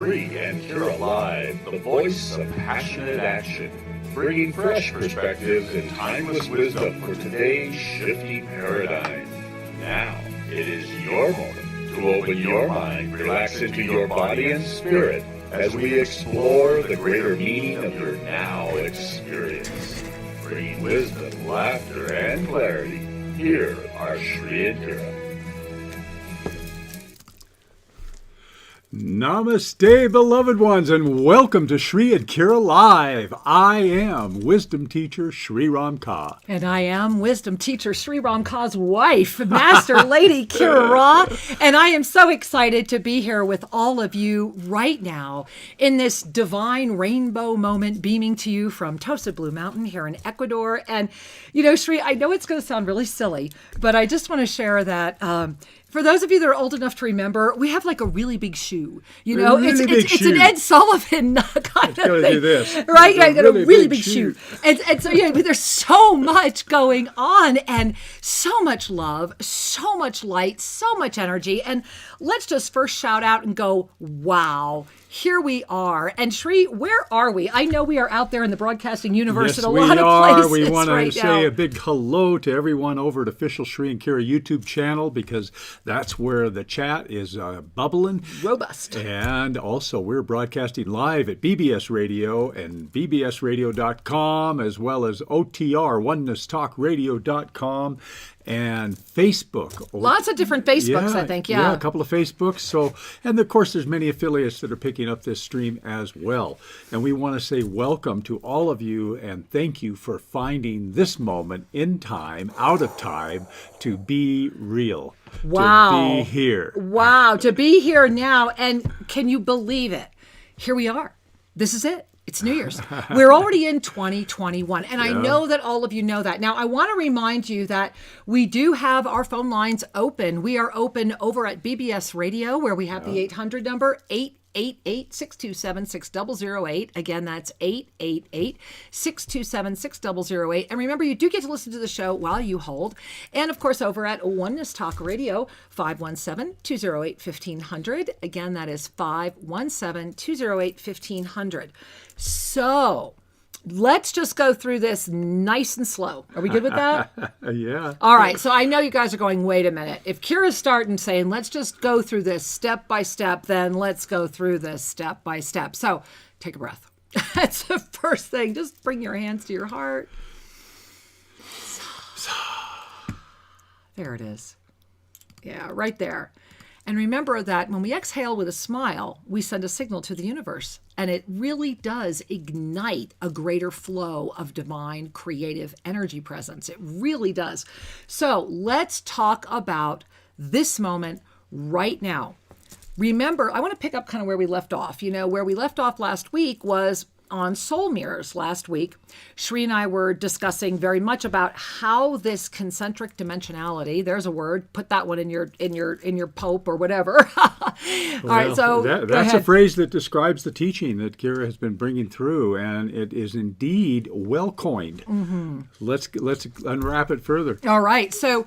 Free and Cure Alive, the voice of passionate action, bringing fresh perspectives and timeless wisdom for today's shifting paradigm. Now, it is your moment to open your mind, relax into your body and spirit as we explore the greater meaning of your now experience. Bringing wisdom, laughter, and clarity, here are Shri and Kira. Namaste, beloved ones, and welcome to Shri and Kira Live. I am wisdom teacher Shri Ram Ka. And I am wisdom teacher Shri Ram Ka's wife, Master Lady Kira Ra. And I am so excited to be here with all of you right now in this divine rainbow moment, beaming to you from TOSA Blue Mountain here in Ecuador. And, you know, Shri, I know it's going to sound really silly, but I just want to share that for those of you that are old enough to remember, we have like a really big shoe. You know, it's an Ed Sullivan kind of thing. Do this. Right? I got a really big shoe. And so, yeah, but there's so much going on and so much love, so much light, so much energy. And let's just first shout out and go, wow. Here we are. And Shri, where are we? I know we are out there in the broadcasting universe yes, in a lot of places. We want right to now. say a big hello to everyone over at official Shri and Kira YouTube channel, because that's where the chat is bubbling. Robust. And also we're broadcasting live at BBS Radio and bbsradio.com, as well as OTR, onenesstalkradio.com. And Facebook. Lots of different Facebooks, I think, yeah. Yeah, a couple of Facebooks. So, and of course, there's many affiliates that are picking up this stream as well. And we want to say welcome to all of you and thank you for finding this moment in time, out of time, to be real. Wow. To be here. Wow, to be here now. And can you believe it? Here we are. This is it. It's New Year's. We're already in 2021. And I know that all of you know that. Now, I want to remind you that we do have our phone lines open. We are open over at BBS Radio, where we have the 800 number, 888-627-6008. Again, that's 888-627-6008. And remember, you do get to listen to the show while you hold. And of course, over at Oneness Talk Radio, 517-208-1500. Again, that is 517-208-1500. So let's just go through this nice and slow. Are we good with that? Yeah. All right. So I know you guys are going, wait a minute. If Kira's starting saying, let's just go through this step by step, then let's go through this step by step. So take a breath. That's the first thing. Just bring your hands to your heart. There it is. Yeah, right there. And remember that when we exhale with a smile, we send a signal to the universe. And it really does ignite a greater flow of divine creative energy presence. It really does. So let's talk about this moment right now. Remember, I want to pick up kind of where we left off. You know, where we left off last week was on soul mirrors. Last week, Shri and I were discussing very much about how this concentric dimensionality, there's a word, put that one in your Pope or whatever. All right, so that's a phrase that describes the teaching that Kira has been bringing through, and it is indeed well coined. Mm-hmm. Let's unwrap it further. All right, so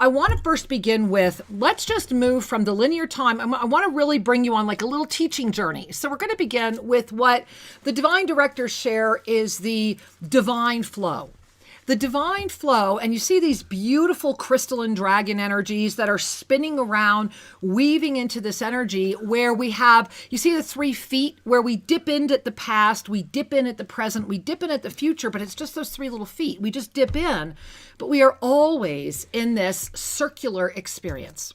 I want to first begin with, let's just move from the linear time. I want to really bring you on like a little teaching journey. So we're going to begin with what the divine directors share is the divine flow. The divine flow, and you see these beautiful crystalline dragon energies that are spinning around, weaving into this energy where we have, you see the 3 feet where we dip in at the past, we dip in at the present, we dip in at the future, but it's just those 3 little feet. We just dip in, but we are always in this circular experience.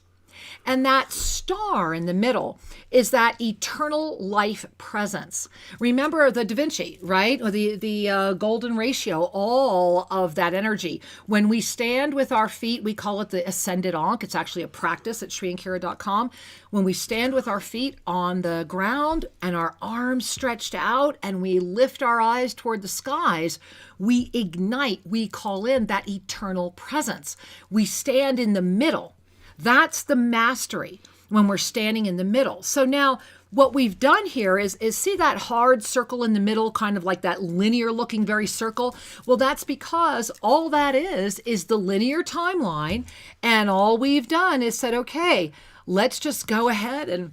And that star in the middle is that eternal life presence. Remember the Da Vinci, right? Or the golden ratio, all of that energy. When we stand with our feet, we call it the ascended ankh. It's actually a practice at shriandkira.com. When we stand with our feet on the ground and our arms stretched out and we lift our eyes toward the skies, we ignite, we call in that eternal presence. We stand in the middle. That's the mastery when we're standing in the middle. So now what we've done here is see that hard circle in the middle, kind of like that linear looking very circle? Well, that's because all that is the linear timeline. And all we've done is said, okay, let's just go ahead and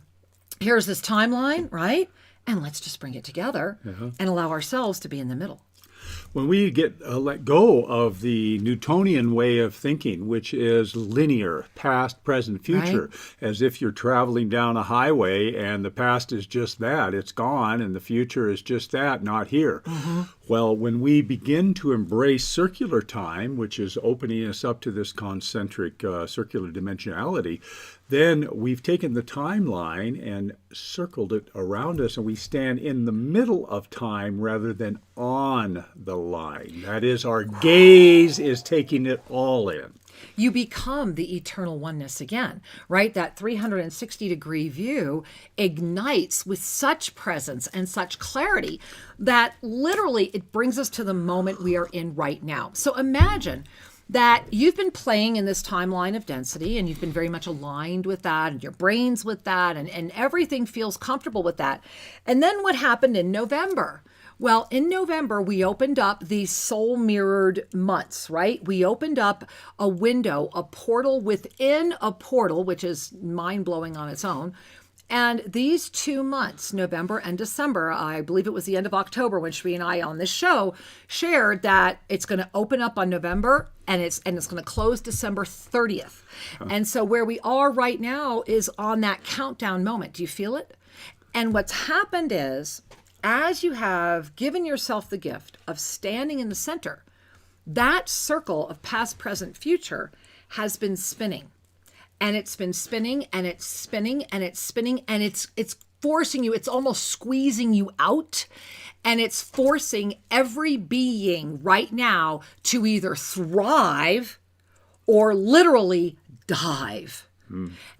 here's this timeline, right? And let's just bring it together and allow ourselves to be in the middle. When we get let go of the Newtonian way of thinking, which is linear, past, present, future, as if you're traveling down a highway and the past is just that, it's gone, and the future is just that, not here. Well, when we begin to embrace circular time, which is opening us up to this concentric circular dimensionality, then we've taken the timeline and circled it around us, and we stand in the middle of time rather than on the line. That is, our gaze is taking it all in. You become the eternal oneness again, right? That 360-degree view ignites with such presence and such clarity that literally it brings us to the moment we are in right now. So imagine that you've been playing in this timeline of density and you've been very much aligned with that and your brain's with that and everything feels comfortable with that. And then what happened in November? Well, in November, we opened up these soul mirrored months, right? We opened up a window, a portal within a portal, which is mind-blowing on its own. And these 2 months, November and December, I believe it was the end of October when Shri and I on this show shared that it's going to open up on November and it's going to close December 30th. And so where we are right now is on that countdown moment. Do you feel it? And what's happened is, as you have given yourself the gift of standing in the center, that circle of past, present, future has been spinning. And it's been spinning and it's spinning and it's spinning and it's forcing you, it's almost squeezing you out. And it's forcing every being right now to either thrive or literally dive.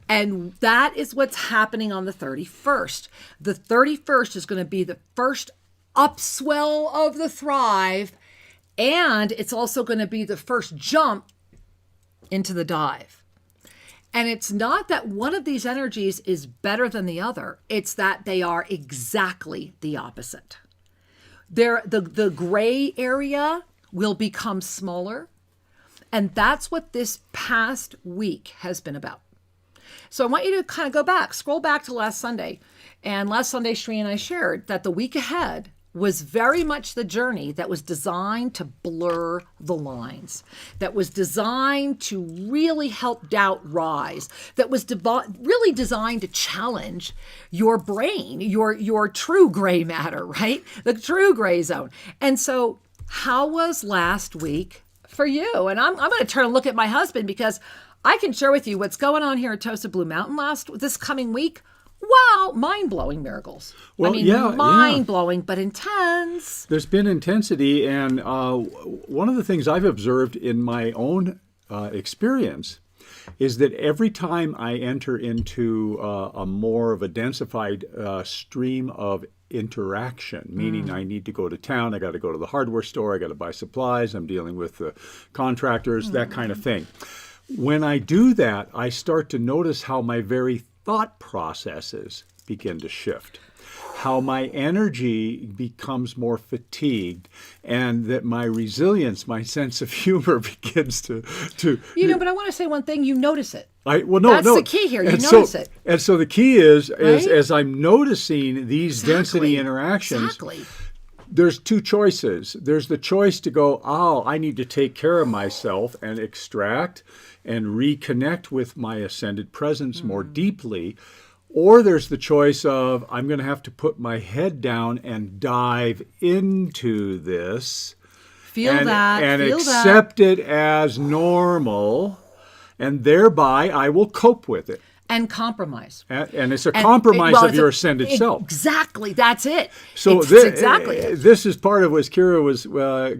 And that is what's happening on the 31st. The 31st is going to be the first upswell of the thrive. And it's also going to be the first jump into the dive. And it's not that one of these energies is better than the other. It's that they are exactly the opposite. The gray area will become smaller. And that's what this past week has been about. So I want you to kind of go back, scroll back to last Sunday. And last Sunday, Shri and I shared that the week ahead was very much the journey that was designed to blur the lines, that was designed to really help doubt rise, that was really designed to challenge your brain, your true gray matter, right? The true gray zone. And so how was last week for you? And I'm going to turn and look at my husband because I can share with you what's going on here at TOSA Blue Mountain this coming week. Wow, mind-blowing miracles. Well, mind-blowing, but intense. There's been intensity, and one of the things I've observed in my own experience is that every time I enter into a more of a densified stream of interaction, meaning I need to go to town, I got to go to the hardware store, I got to buy supplies, I'm dealing with the contractors, that kind of thing. When I do that, I start to notice how my very thought processes begin to shift, how my energy becomes more fatigued, and that my resilience, my sense of humor begins to but I want to say one thing, you notice it. That's the key here. You notice it. And so the key is as I'm noticing these density interactions, there's two choices. There's the choice to go, I need to take care of myself and extract and reconnect with my ascended presence more deeply. Or there's the choice of, I'm going to have to put my head down and dive into this. And accept it as normal. And thereby I will cope with it. And compromise. And it's a compromise of your ascended self. Exactly. That's it. So exactly. This is part of what Kira was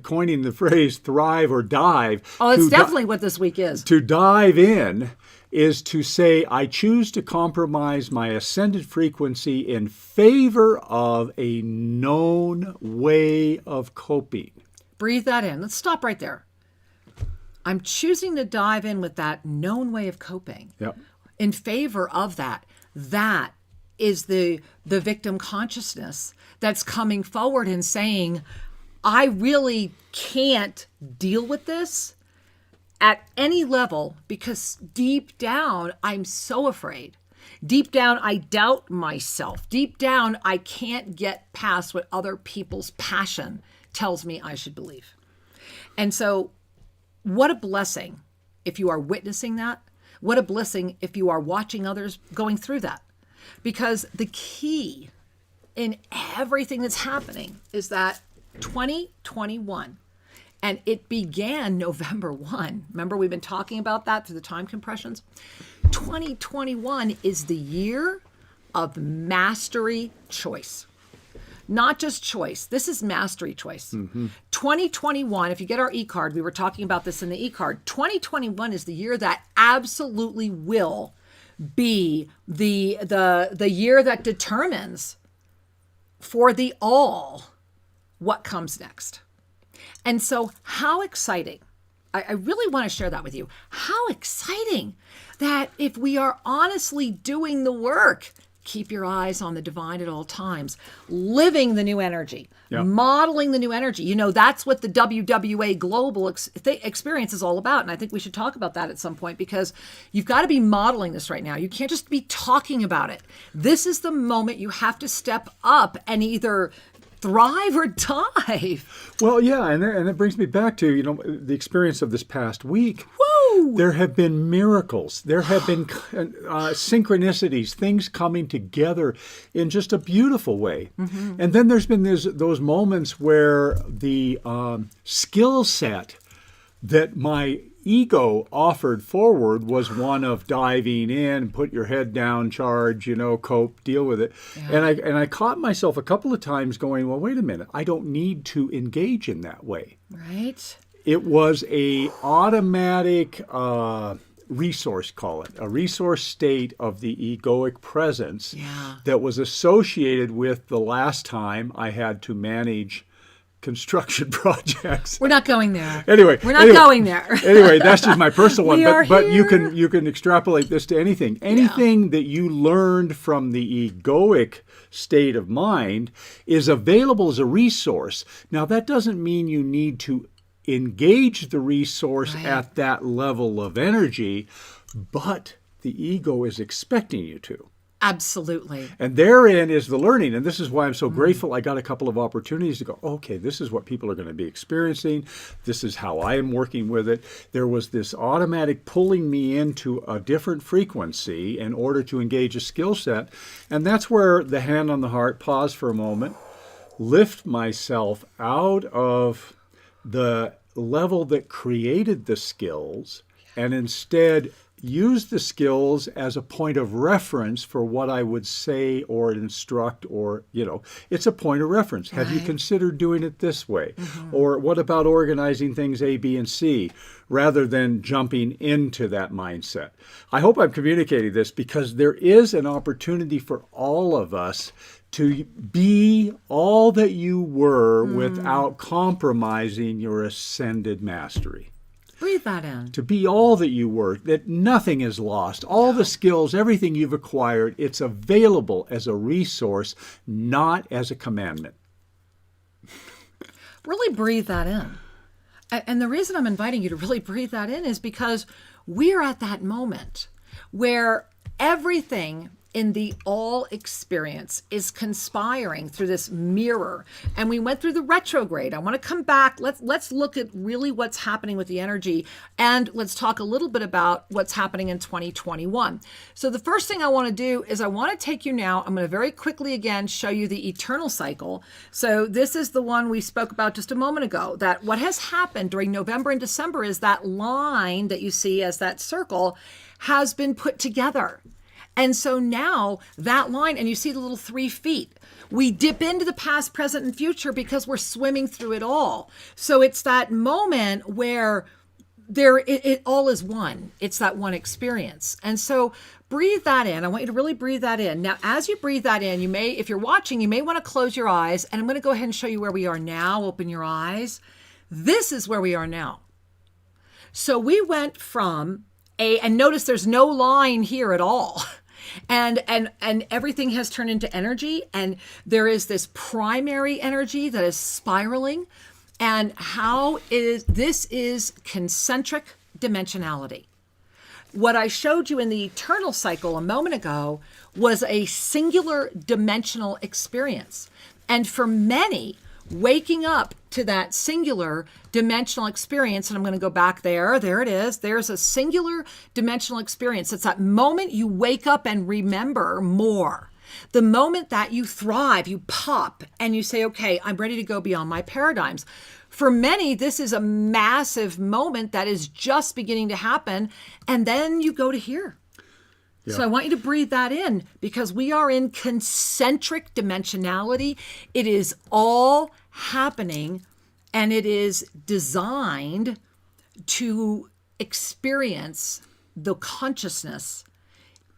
coining the phrase thrive or dive. Oh, it's definitely what this week is. To dive in is to say, I choose to compromise my ascended frequency in favor of a known way of coping. Breathe that in. Let's stop right there. I'm choosing to dive in with that known way of coping. Yep. In favor of that. That is the victim consciousness that's coming forward and saying, I really can't deal with this at any level because deep down, I'm so afraid Deep down, I doubt myself. Deep down, I can't get past what other people's passion tells me I should believe. And so what a blessing if you are witnessing that. What a blessing if you are watching others going through that. Because the key in everything that's happening is that 2021, and it began November 1. Remember, we've been talking about that through the time compressions. 2021 is the year of mastery choice. Not just choice. This is mastery choice. 2021, if you get our e-card, we were talking about this in the e-card. 2021 is the year that absolutely will be the year that determines for the all what comes next. And so how exciting. I really want to share that with you. How exciting that if we are honestly doing the work, keep your eyes on the divine at all times, living the new energy, modeling the new energy. You know, that's what the WWA global experience is all about. And I think we should talk about that at some point, because you've got to be modeling this right now. You can't just be talking about it. This is the moment you have to step up and either thrive or dive. Well, yeah, and that brings me back to, the experience of this past week. Woo! There have been miracles. There have been synchronicities, things coming together in just a beautiful way. And then there's been those moments where the skill set that my ego offered forward was one of diving in, put your head down, charge, cope, deal with it. Yeah. And I caught myself a couple of times going, well, wait a minute, I don't need to engage in that way. Right. It was a automatic resource, call it, a resource state of the egoic presence that was associated with the last time I had to manage construction projects. We're not going there. Anyway, we're not going there. Anyway, that's just my personal one. But here. you can extrapolate this to anything. Anything that you learned from the egoic state of mind is available as a resource. Now, that doesn't mean you need to engage the resource at that level of energy, but the ego is expecting you to. Absolutely. And therein is the learning. And this is why I'm so grateful I got a couple of opportunities to go, okay, this is what people are going to be experiencing. This is how I am working with it. There was this automatic pulling me into a different frequency in order to engage a skill set. And that's where the hand on the heart, pause for a moment, lift myself out of the level that created the skills and instead use the skills as a point of reference for what I would say or instruct, or, it's a point of reference. Have you considered doing it this way? Or what about organizing things A, B, and C, rather than jumping into that mindset? I hope I'm communicating this, because there is an opportunity for all of us to be all that you were without compromising your ascended mastery. Breathe that in. To be all that you were, that nothing is lost. All the skills, everything you've acquired, it's available as a resource, not as a commandment. Really breathe that in. And the reason I'm inviting you to really breathe that in is because we're at that moment where everything in the all experience is conspiring through this mirror. And we went through the retrograde. I want to come back. Let's look at really what's happening with the energy, and let's talk a little bit about what's happening in 2021. So the first thing I want to do is I want to take you now, I'm going to very quickly again show you the eternal cycle. So this is the one we spoke about just a moment ago, that what has happened during November and December is that line that you see as that circle has been put together. And so now that line, and you see the little 3 feet, we dip into the past, present, and future because we're swimming through it all. So it's that moment where it all is one. It's that one experience. And so breathe that in. I want you to really breathe that in. Now, as you breathe that in, you may, if you're watching, you may want to close your eyes. And I'm going to go ahead and show you where we are now. Open your eyes. This is where we are now. So we went from and notice there's no line here at all. And everything has turned into energy, and there is this primary energy that is spiraling. And this is concentric dimensionality. What I showed you in the eternal cycle a moment ago was a singular dimensional experience. And for many, waking up to that singular dimensional experience, and I'm going to go back there it is. There's a singular dimensional experience. It's that moment you wake up and remember more. The moment that you thrive, you pop and you say, okay, I'm ready to go beyond my paradigms. For many, this is a massive moment that is just beginning to happen. And then you go to here. Yeah. So I want you to breathe that in, because we are in concentric dimensionality. It is all happening, and it is designed to experience the consciousness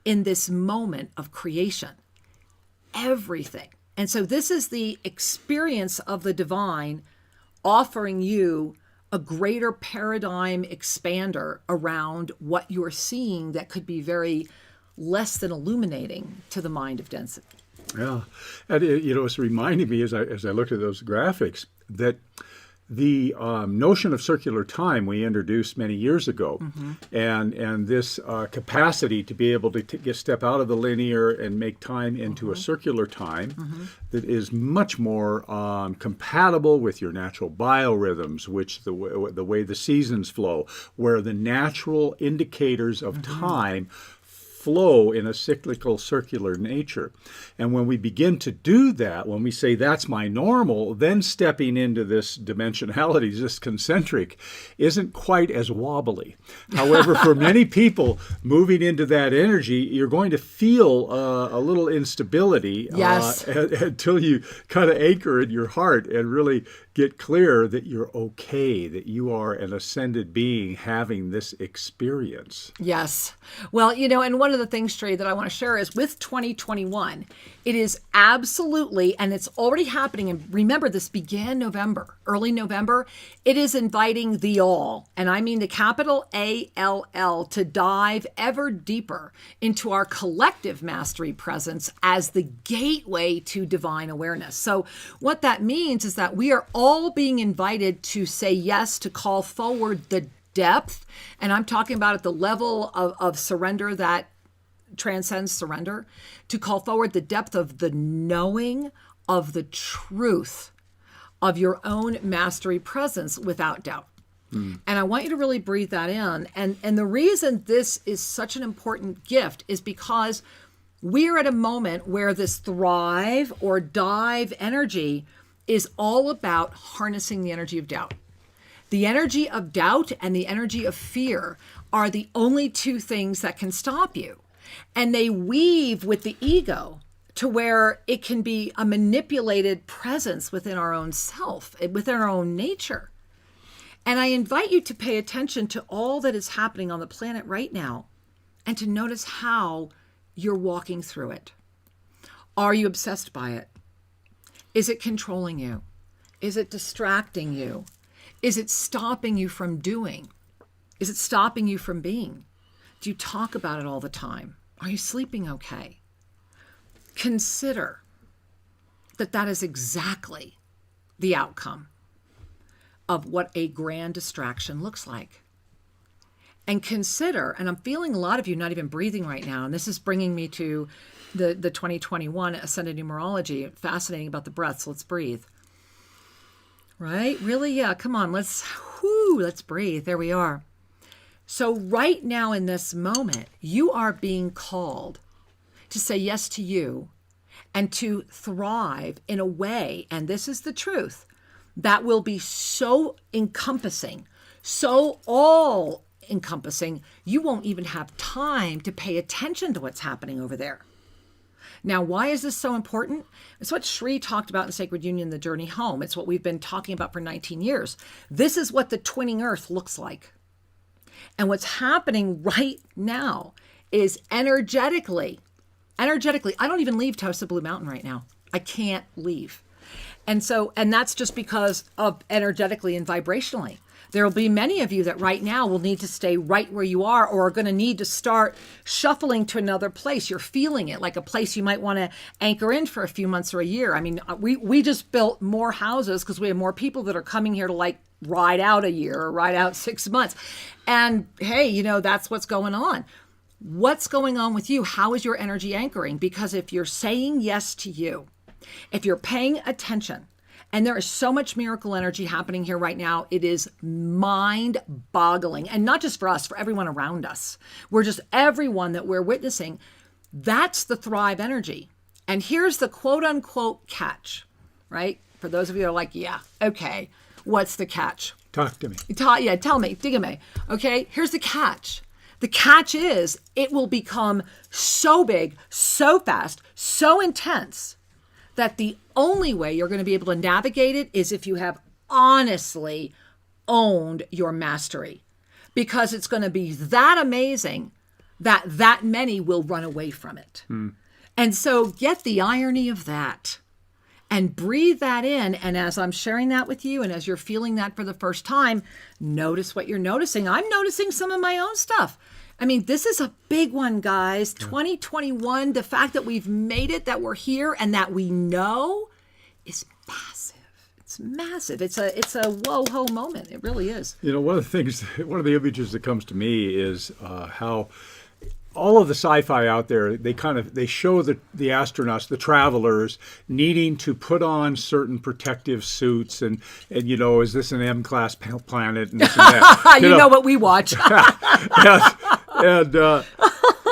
in this moment of creation. Everything. And so this is the experience of the divine offering you a greater paradigm expander around what you're seeing that could be very less than illuminating to the mind of density. Yeah. And it's reminding me as I looked at those graphics that the notion of circular time we introduced many years ago, and this capacity to be able to step out of the linear and make time into a circular time that is much more compatible with your natural biorhythms, which the way the seasons flow, where the natural indicators of time flow in a cyclical, circular nature. And when we begin to do that, when we say that's my normal, then stepping into this dimensionality, this concentric, isn't quite as wobbly. However, for many people moving into that energy, you're going to feel a little instability until you kind of anchor in your heart and really get clear that you're okay, that you are an ascended being having this experience. Yes. Well, and one of the things, Trey, that I want to share is with 2021, it is absolutely, and it's already happening, and remember, this began early November. It is inviting the all, and I mean the capital ALL, to dive ever deeper into our collective mastery presence as the gateway to divine awareness. So what that means is that we are all being invited to say yes, to call forward the depth, and I'm talking about at the level of surrender that transcends surrender, to call forward the depth of the knowing of the truth of your own mastery presence without doubt. And I want you to really breathe that in. And the reason this is such an important gift is because we're at a moment where this thrive or dive energy is all about harnessing the energy of doubt. The energy of doubt and the energy of fear are the only two things that can stop you. And they weave with the ego to where it can be a manipulated presence within our own self, within our own nature. And I invite you to pay attention to all that is happening on the planet right now and to notice how you're walking through it. Are you obsessed by it? Is it controlling you? Is it distracting you? Is it stopping you from doing? Is it stopping you from being? Do you talk about it all the time? Are you sleeping okay? Consider that is exactly the outcome of what a grand distraction looks like. And consider, and I'm feeling a lot of you not even breathing right now, and this is bringing me to the 2021 Ascended Numerology. Fascinating about the breath, so let's breathe. Right? Really? Yeah, come on, let's breathe. There we are. So right now in this moment, you are being called to say yes to you and to thrive in a way, and this is the truth, that will be so encompassing, so all-encompassing, you won't even have time to pay attention to what's happening over there. Now, why is this so important? It's what Sri talked about in Sacred Union, The Journey Home. It's what we've been talking about for 19 years. This is what the twinning earth looks like. And what's happening right now is energetically, I don't even leave TOSA Blue Mountain right now. I can't leave. And that's just because of energetically and vibrationally. There will be many of you that right now will need to stay right where you are, or are going to need to start shuffling to another place. You're feeling it, like a place you might want to anchor in for a few months or a year. I mean, we just built more houses because we have more people that are coming here to like ride out a year or ride out 6 months. And hey, that's what's going on. What's going on with you? How is your energy anchoring? Because if you're saying yes to you, if you're paying attention, and there is so much miracle energy happening here right now, it is mind-boggling. And not just for us, for everyone around us. We're just everyone that we're witnessing. That's the Thrive energy. And here's the quote-unquote catch, right? For those of you that are like, yeah, okay, what's the catch? Talk to me. Tell me, dígame. Okay, here's the catch. The catch is it will become so big, so fast, so intense that the only way you're going to be able to navigate it is if you have honestly owned your mastery. Because it's going to be that amazing that many will run away from it. And so get the irony of that and breathe that in. And as I'm sharing that with you and as you're feeling that for the first time, notice what you're noticing. I'm noticing some of my own stuff. I mean, this is a big one, guys. 2021, the fact that we've made it, that we're here, and that we know is massive. It's massive. It's a whoa-ho moment. It really is. One of the images that comes to me is how all of the sci-fi out there, they show the astronauts, the travelers, needing to put on certain protective suits and is this an M-class planet and this and that. You know what we watch. And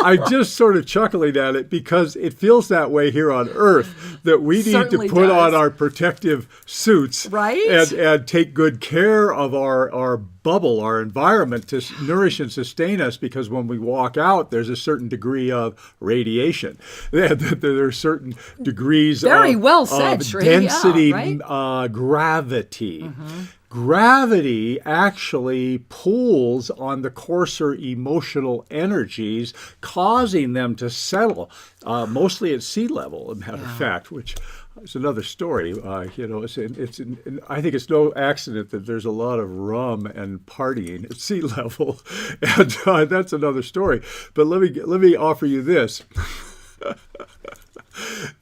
I'm just sort of chuckling at it because it feels that way here on Earth, that we need to put on our protective suits, right? and take good care of our bubble, our environment, to nourish and sustain us, because when we walk out, there's a certain degree of radiation. There are certain degrees of density, gravity. Mm-hmm. Gravity actually pulls on the coarser emotional energies, causing them to settle, mostly at sea level, as a matter of fact, which is another story. I think it's no accident that there's a lot of rum and partying at sea level, and that's another story. But let me offer you this.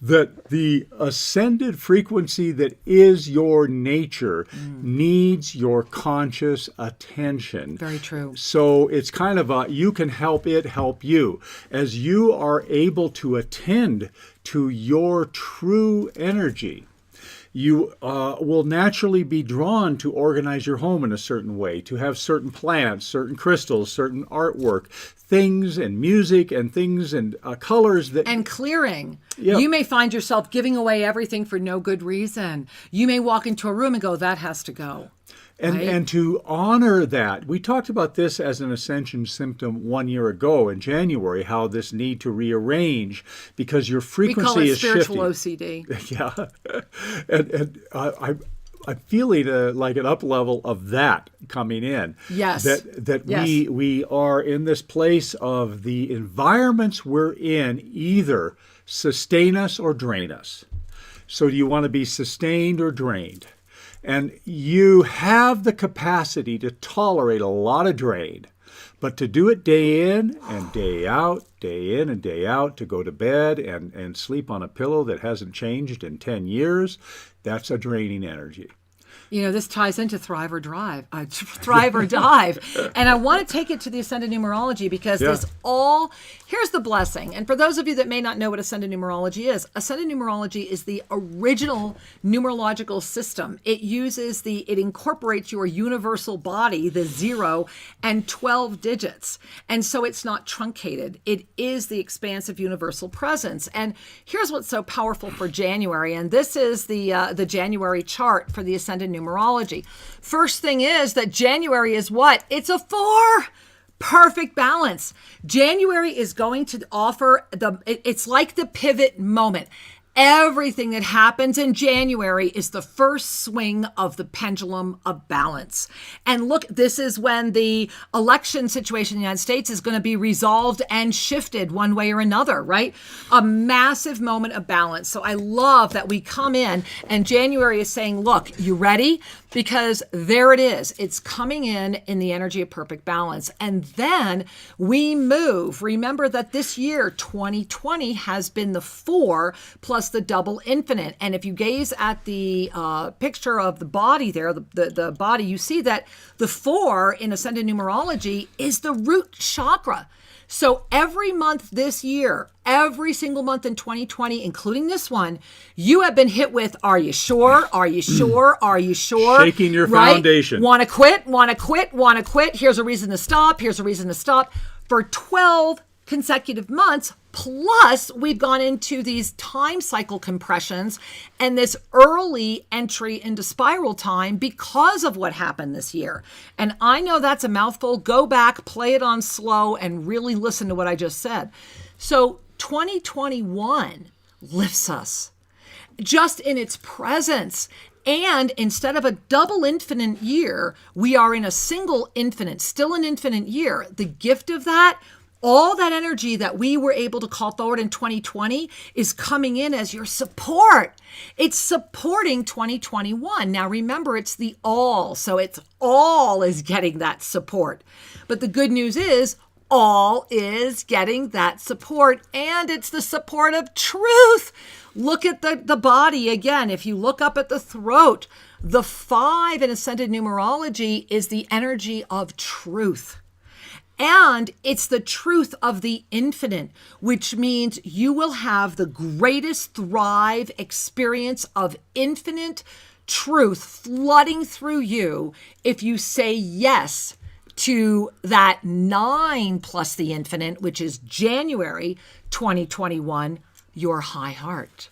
That the ascended frequency that is your nature needs your conscious attention. Very true. So it's kind of you can help it help you. As you are able to attend to your true energy, you will naturally be drawn to organize your home in a certain way, to have certain plants, certain crystals, certain artwork, things and music and things and colors that... And clearing. Yeah. You may find yourself giving away everything for no good reason. You may walk into a room and go, that has to go. And to honor that, we talked about this as an ascension symptom 1 year ago in January, how this need to rearrange because your frequency is shifting. We call it spiritual OCD. Yeah. and I'm feeling like an up level of that coming in. Yes. That we are in this place of the environments we're in either sustain us or drain us. So do you want to be sustained or drained? And you have the capacity to tolerate a lot of drain, but to do it day in and day out, day in and day out, to go to bed and sleep on a pillow that hasn't changed in 10 years, that's a draining energy. This ties into Thrive or Dive. And I want to take it to the Ascended Numerology because here's the blessing. And for those of you that may not know what Ascended Numerology is the original numerological system. It incorporates your universal body, the 0 and 12 digits. And so it's not truncated. It is the expansive universal presence. And here's what's so powerful for January. And this is the January chart for the Ascended Numerology. First thing is that January is what? It's a 4. Perfect balance. January is going to offer it's like the pivot moment. Everything that happens in January is the first swing of the pendulum of balance. And look, this is when the election situation in the United States is going to be resolved and shifted one way or another, right? A massive moment of balance. So I love that we come in and January is saying, look, you ready? Because there it is. It's coming in the energy of perfect balance. And then we move. Remember that this year, 2020, has been the 4 plus plus the double infinite. And if you gaze at the picture of the body there, the body, you see that the 4 in Ascended Numerology is the root chakra. So every month this year, every single month in 2020, including this one, you have been hit with, are you sure? Are you sure? Are you sure? Shaking your foundation. Want to quit? Want to quit? Want to quit? Here's a reason to stop. Here's a reason to stop. For 12 consecutive months, plus we've gone into these time cycle compressions and this early entry into spiral time because of what happened this year. And I know that's a mouthful. Go back, play it on slow, and really listen to what I just said. So 2021 lifts us just in its presence. And instead of a double infinite year, we are in a single infinite, still an infinite year. The gift of that, all that energy that we were able to call forward in 2020 is coming in as your support. It's supporting 2021. Now remember, it's the all. So it's all is getting that support. But the good news is all is getting that support, and it's the support of truth. Look at the body again. If you look up at the throat, the 5 in Ascended Numerology is the energy of truth. And it's the truth of the infinite, which means you will have the greatest thrive experience of infinite truth flooding through you if you say yes to that 9 plus the infinite, which is January 2021, your high heart.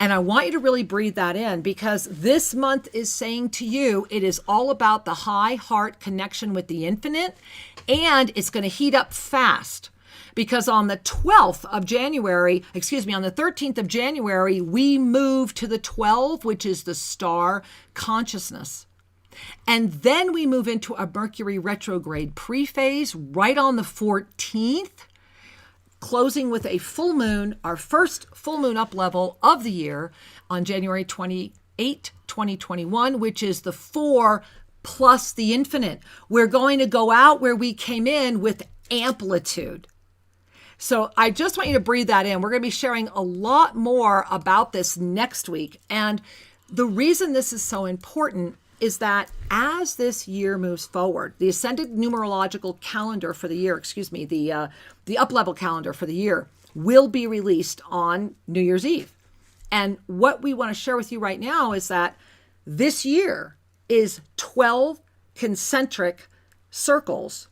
And I want you to really breathe that in, because this month is saying to you, it is all about the high heart connection with the infinite, and it's going to heat up fast. Because on the 12th of January, on the 13th of January, we move to the 12, which is the star consciousness. And then we move into a Mercury retrograde pre-phase right on the 14th, closing with a full moon, our first full moon up level of the year on January 28, 2021, which is the 4 plus the infinite. We're going to go out where we came in with amplitude. So I just want you to breathe that in. We're going to be sharing a lot more about this next week. And the reason this is so important is that as this year moves forward, the Ascended Numerological Calendar for the year, the up-level calendar for the year will be released on New Year's Eve. And what we want to share with you right now is that this year is 12 concentric circles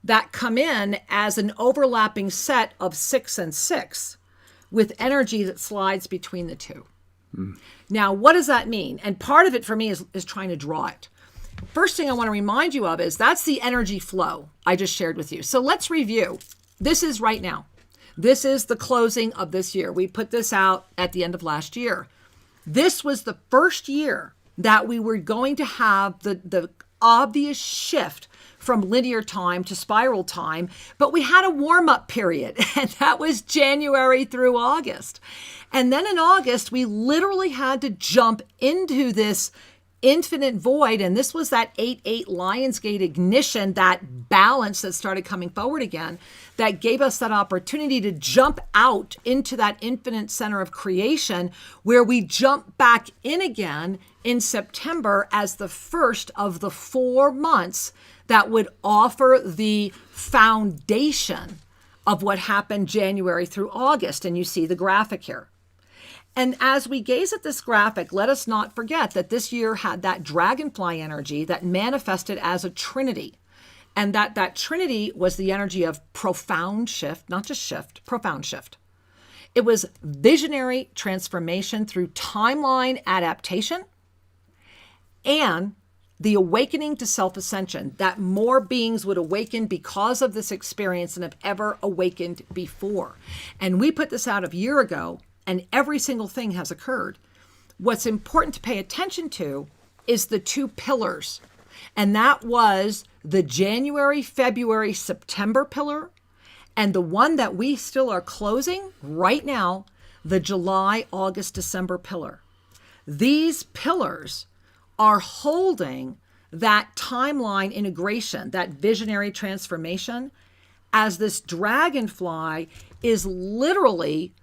that come in as an overlapping set of 6 and 6 with energy that slides between the two. Now, what does that mean? And part of it for me is trying to draw it. First thing I want to remind you of is that's the energy flow I just shared with you. So let's review. This is right now. This is the closing of this year. We put this out at the end of last year. This was the first year that we were going to have the obvious shift from linear time to spiral time, but we had a warm-up period, and that was January through August. And then in August, we literally had to jump into this infinite void, and this was that 8-8 Lionsgate ignition, that balance that started coming forward again, that gave us that opportunity to jump out into that infinite center of creation, where we jump back in again in September as the first of the 4 months that would offer the foundation of what happened January through August. And you see the graphic here. And as we gaze at this graphic, let us not forget that this year had that dragonfly energy that manifested as a trinity. And that trinity was the energy of profound shift, not just shift, profound shift. It was visionary transformation through timeline adaptation and the awakening to self-ascension, that more beings would awaken because of this experience than have ever awakened before. And we put this out a year ago, and every single thing has occurred. What's important to pay attention to is the 2 pillars. And that was the January, February, September pillar, and the one that we still are closing right now, the July, August, December pillar. These pillars are holding that timeline integration, that visionary transformation, as this dragonfly is literally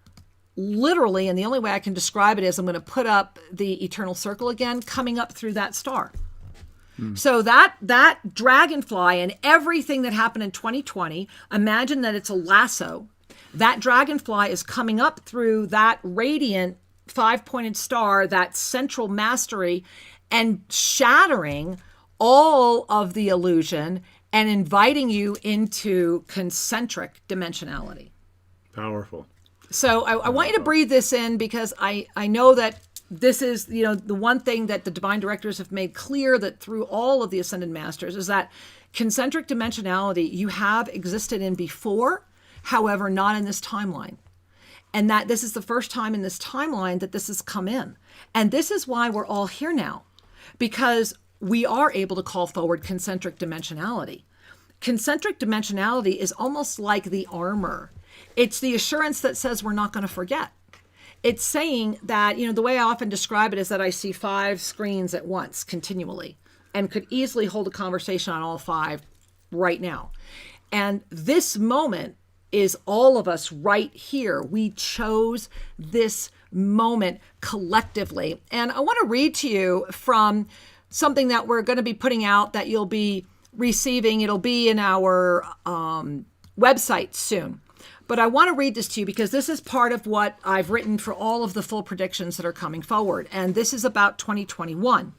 literally, and the only way I can describe it is I'm going to put up the eternal circle again, coming up through that star. So that dragonfly and everything that happened in 2020, imagine that it's a lasso. That dragonfly is coming up through that radiant 5-pointed star, that central mastery, and shattering all of the illusion and inviting you into concentric dimensionality. Powerful. So I want you to breathe this in, because I know that this is, the one thing that the divine directors have made clear that through all of the ascended masters is that concentric dimensionality you have existed in before, however, not in this timeline. And that this is the first time in this timeline that this has come in. And this is why we're all here now, because we are able to call forward concentric dimensionality. Concentric dimensionality is almost like the armor. It's the assurance that says we're not going to forget. It's saying that, the way I often describe it is that I see 5 screens at once continually and could easily hold a conversation on all 5 right now. And this moment is all of us right here. We chose this moment collectively. And I want to read to you from something that we're going to be putting out that you'll be receiving. It'll be in our website soon. But I want to read this to you because this is part of what I've written for all of the full predictions that are coming forward. And this is about 2021.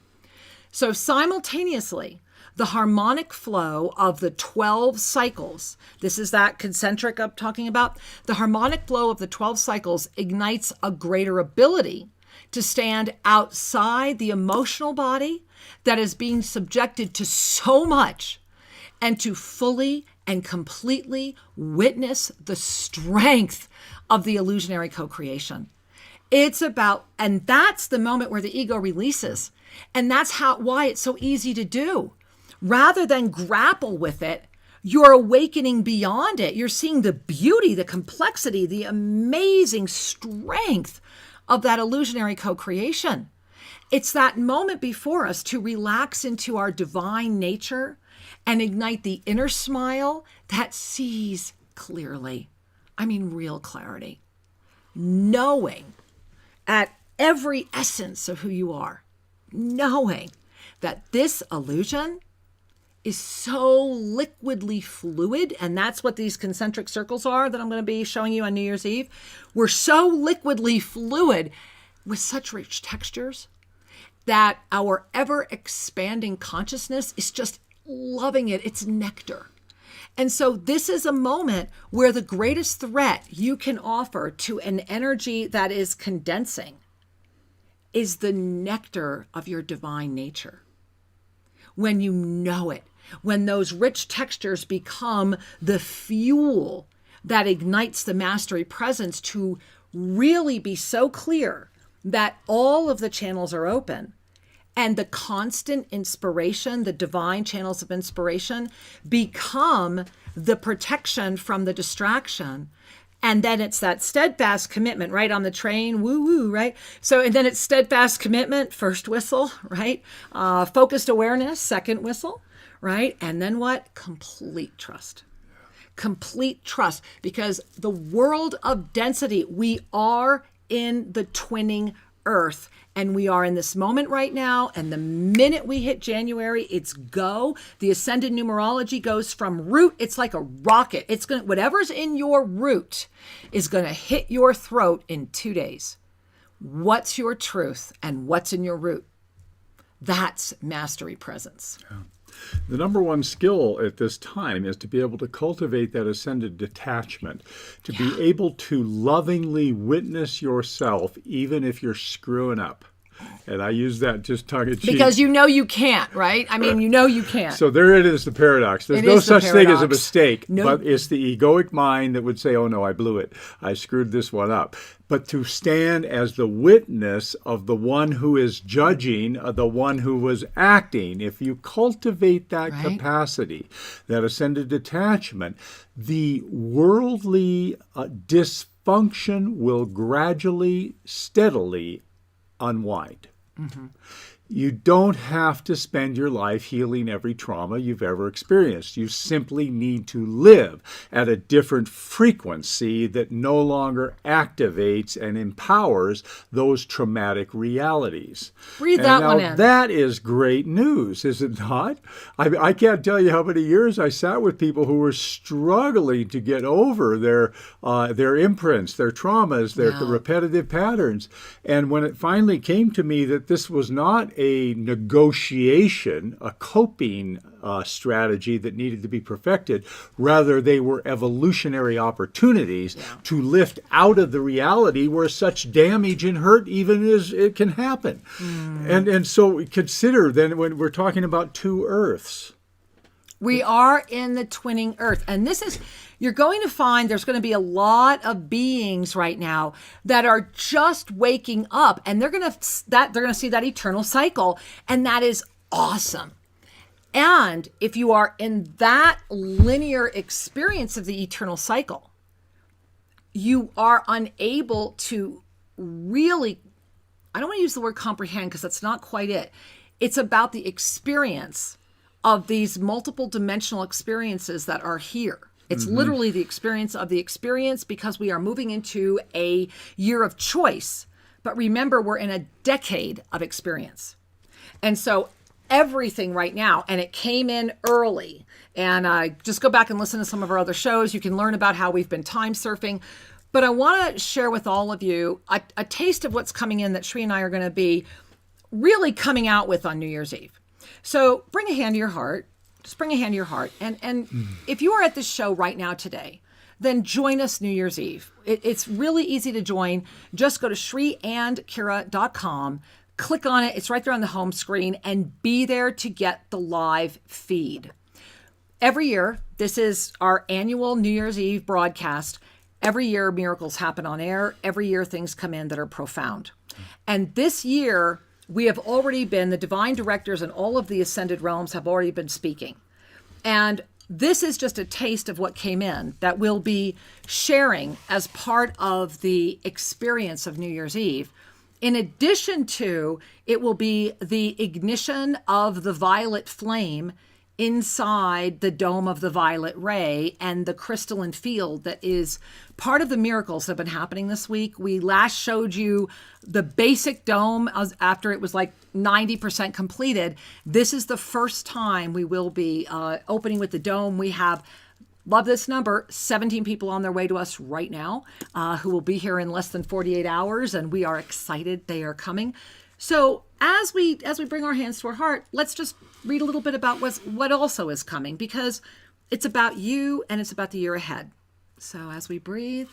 So simultaneously, the harmonic flow of the 12 cycles, this is that concentric I'm talking about, the harmonic flow of the 12 cycles ignites a greater ability to stand outside the emotional body that is being subjected to so much, and to fully and completely witness the strength of the illusionary co-creation. It's about, and that's the moment where the ego releases. And that's why it's so easy to do. Rather than grapple with it, you're awakening beyond it. You're seeing the beauty, the complexity, the amazing strength of that illusionary co-creation. It's that moment before us to relax into our divine nature and ignite the inner smile that sees clearly. I mean, real clarity. Knowing at every essence of who you are, knowing that this illusion is so liquidly fluid, and that's what these concentric circles are that I'm going to be showing you on New Year's Eve. We're so liquidly fluid with such rich textures that our ever-expanding consciousness is just loving it. It's nectar. And so this is a moment where the greatest threat you can offer to an energy that is condensing is the nectar of your divine nature. When you know it, when those rich textures become the fuel that ignites the mastery presence to really be so clear that all of the channels are open, and the constant inspiration, the divine channels of inspiration, become the protection from the distraction. And then it's that steadfast commitment, right? On the train, woo-woo, right? So, and then it's steadfast commitment, first whistle, right? Focused awareness, second whistle, right? And then what? Complete trust. Complete trust. Because the world of density, we are in the twinning earth. And we are in this moment right now. And the minute we hit January, it's go. The ascended numerology goes from root. It's like a rocket. It's going to, whatever's in your root is going to hit your throat in 2 days. What's your truth and what's in your root? That's mastery presence. Yeah. The number one skill at this time is to be able to cultivate that ascended detachment, to be able to lovingly witness yourself even if you're screwing up. And I use that just tongue-in-cheek. Because you know you can't, right? I mean, you know you can't. So there it is, the paradox. There's no such thing as a mistake, Nope. but it's the egoic mind that would say, oh no, I blew it. I screwed this one up. But to stand as the witness of the one who is judging, the one who was acting, if you cultivate that capacity, that ascended detachment, the worldly dysfunction will gradually, steadily unwind. You don't have to spend your life healing every trauma you've ever experienced. You simply need to live at a different frequency that no longer activates and empowers those traumatic realities. Breathe And that now one in. that is great news, is it not? I can't tell you how many years I sat with people who were struggling to get over their imprints, their traumas, the repetitive patterns. And when it finally came to me that this was not a negotiation, a coping strategy that needed to be perfected. Rather, they were evolutionary opportunities to lift out of the reality where such damage and hurt even is it can happen. And so consider then when we're talking about two earths. We are in the twinning earth. And this is, you're going to find there's going to be a lot of beings right now that are just waking up, and they're going to see that eternal cycle. And that is awesome. And if you are in that linear experience of the eternal cycle, you are unable to really, I don't want to use the word comprehend because that's not quite it. It's about the experience of these multiple dimensional experiences that are here. It's literally the experience of the experience because we are moving into a year of choice. But remember, we're in a decade of experience. And so everything right now, and it came in early, and just go back and listen to some of our other shows. You can learn about how we've been time surfing. But I want to share with all of you a taste of what's coming in that Sri and I are going to be really coming out with on New Year's Eve. So bring a hand to your heart. Just bring a hand to your heart. And if you are at this show right now today, then join us New Year's Eve. It's really easy to join. Just go to shriandkira.com, click on it. It's right there on the home screen, and be there to get the live feed. Every year, this is our annual New Year's Eve broadcast. Every year, miracles happen on air. Every year, things come in that are profound. And this year, we have already been, the divine directors and all of the ascended realms have already been speaking. And this is just a taste of what came in that we'll be sharing as part of the experience of New Year's Eve. In addition to, it will be the ignition of the violet flame inside the dome of the violet ray and the crystalline field that is part of the miracles that have been happening this week. We last showed you the basic dome after it was like 90% completed. This is the first time we will be opening with the dome. We have, love this number, 17 people on their way to us right now who will be here in less than 48 hours, and we are excited they are coming. So as we bring our hands to our heart, let's just read a little bit about what also is coming, because it's about you and it's about the year ahead. So as we breathe,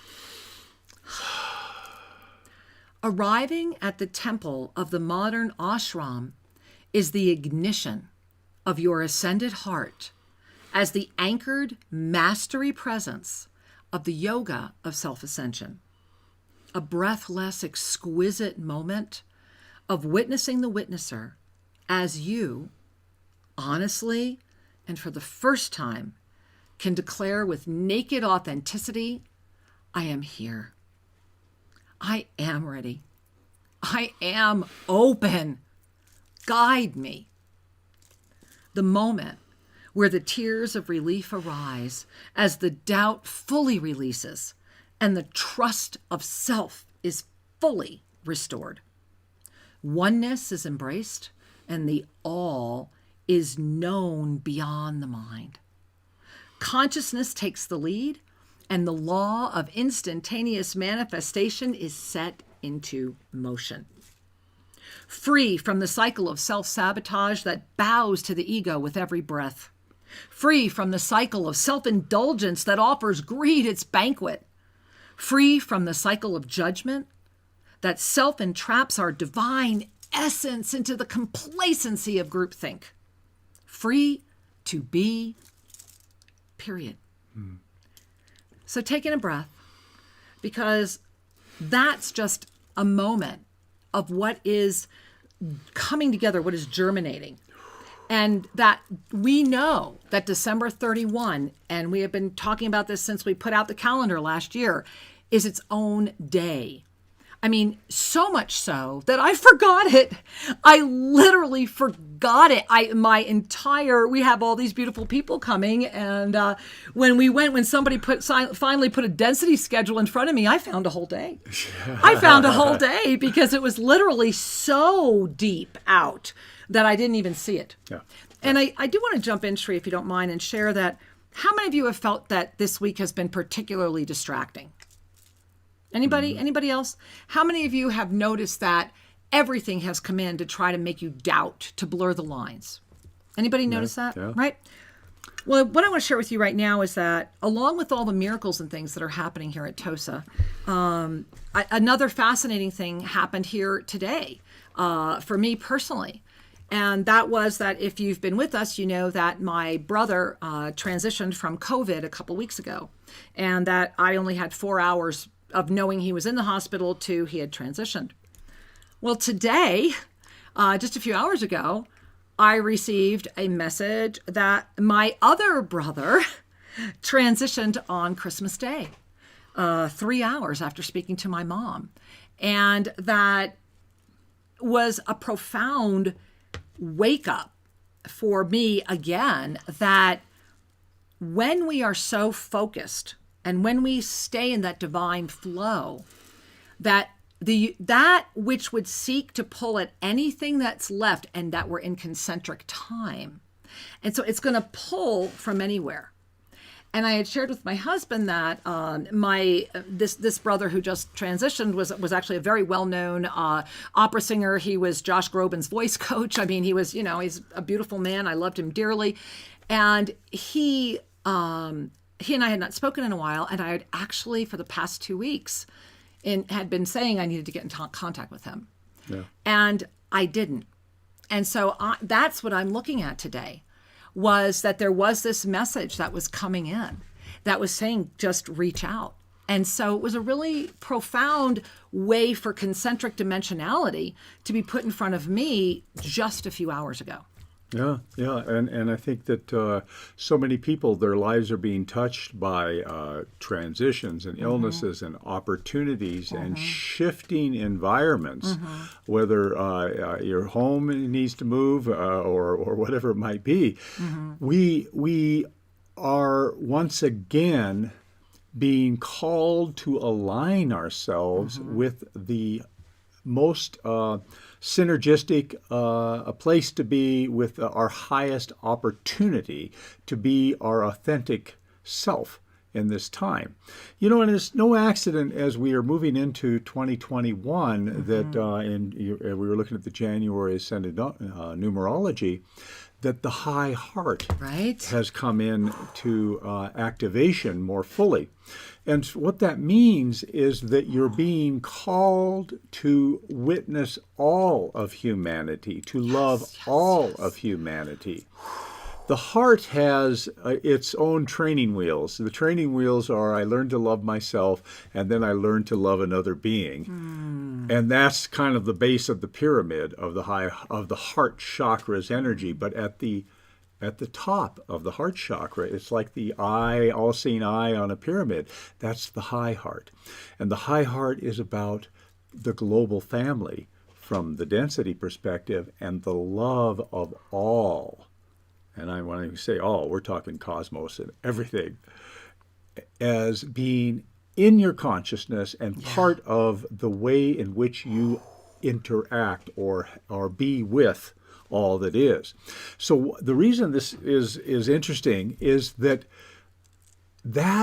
arriving at the temple of the modern ashram is the ignition of your ascended heart as the anchored mastery presence of the yoga of self-ascension. A breathless, exquisite moment of witnessing the witnesser as you, honestly, and for the first time, can declare with naked authenticity, I am here. I am ready. I am open. Guide me. The moment where the tears of relief arise as the doubt fully releases and the trust of self is fully restored. Oneness is embraced, and the all is known beyond the mind. Consciousness takes the lead, and the law of instantaneous manifestation is set into motion. Free from the cycle of self-sabotage that bows to the ego with every breath. Free from the cycle of self-indulgence that offers greed its banquet. Free from the cycle of judgment that self-entraps our divine essence into the complacency of groupthink. Free to be, period. So take in a breath, because that's just a moment of what is coming together, what is germinating. And that we know that December 31, and we have been talking about this since we put out the calendar last year, is its own day. I mean, so much so that I forgot it. I literally forgot it. We have all these beautiful people coming. And when somebody finally put a density schedule in front of me, I found a whole day. I found a whole day because it was literally so deep out that I didn't even see it. Yeah. And I do want to jump in, Sri, if you don't mind, and share that. How many of you have felt that this week has been particularly distracting? Anybody else? How many of you have noticed that everything has come in to try to make you doubt, to blur the lines? Anybody notice that? Yeah. Right? Well, what I want to share with you right now is that along with all the miracles and things that are happening here at TOSA, another fascinating thing happened here today for me personally. And that was that if you've been with us, you know that my brother transitioned from COVID a couple weeks ago, and that I only had 4 hours of knowing he was in the hospital to he had transitioned. Well, today, just a few hours ago, I received a message that my other brother transitioned on Christmas Day, 3 hours after speaking to my mom. And that was a profound wake up for me again, that when we are so focused and when we stay in that divine flow, that which would seek to pull at anything that's left, and that we're in concentric time. And so it's going to pull from anywhere. And I had shared with my husband that this brother who just transitioned was actually a very well-known opera singer. He was Josh Groban's voice coach. I mean, he's a beautiful man. I loved him dearly. And he and I had not spoken in a while, and I had actually, for the past 2 weeks, had been saying I needed to get in contact with him. Yeah. And I didn't. And so that's what I'm looking at today, was that there was this message that was coming in that was saying, just reach out. And so it was a really profound way for concentric dimensionality to be put in front of me just a few hours ago. Yeah, and I think that so many people, their lives are being touched by transitions and illnesses and opportunities and shifting environments, whether your home needs to move or whatever it might be. We are once again being called to align ourselves with the most synergistic, a place to be with our highest opportunity to be our authentic self in this time. You know, and it's no accident as we are moving into 2021 that we were looking at the January Ascended numerology, that the high heart has come in to activation more fully. And what that means is that you're being called to witness all of humanity, to love all of humanity. The heart has its own training wheels. The training wheels are, I learned to love myself, and then I learned to love another being. And that's kind of the base of the pyramid of the heart chakra's energy. But at the top of the heart chakra, it's like the eye, all-seeing eye on a pyramid. That's the high heart. And the high heart is about the global family from the density perspective and the love of all. And when I say all, we're talking cosmos and everything, as being in your consciousness and part of the way in which you interact or be with all that is. So the reason this is interesting is that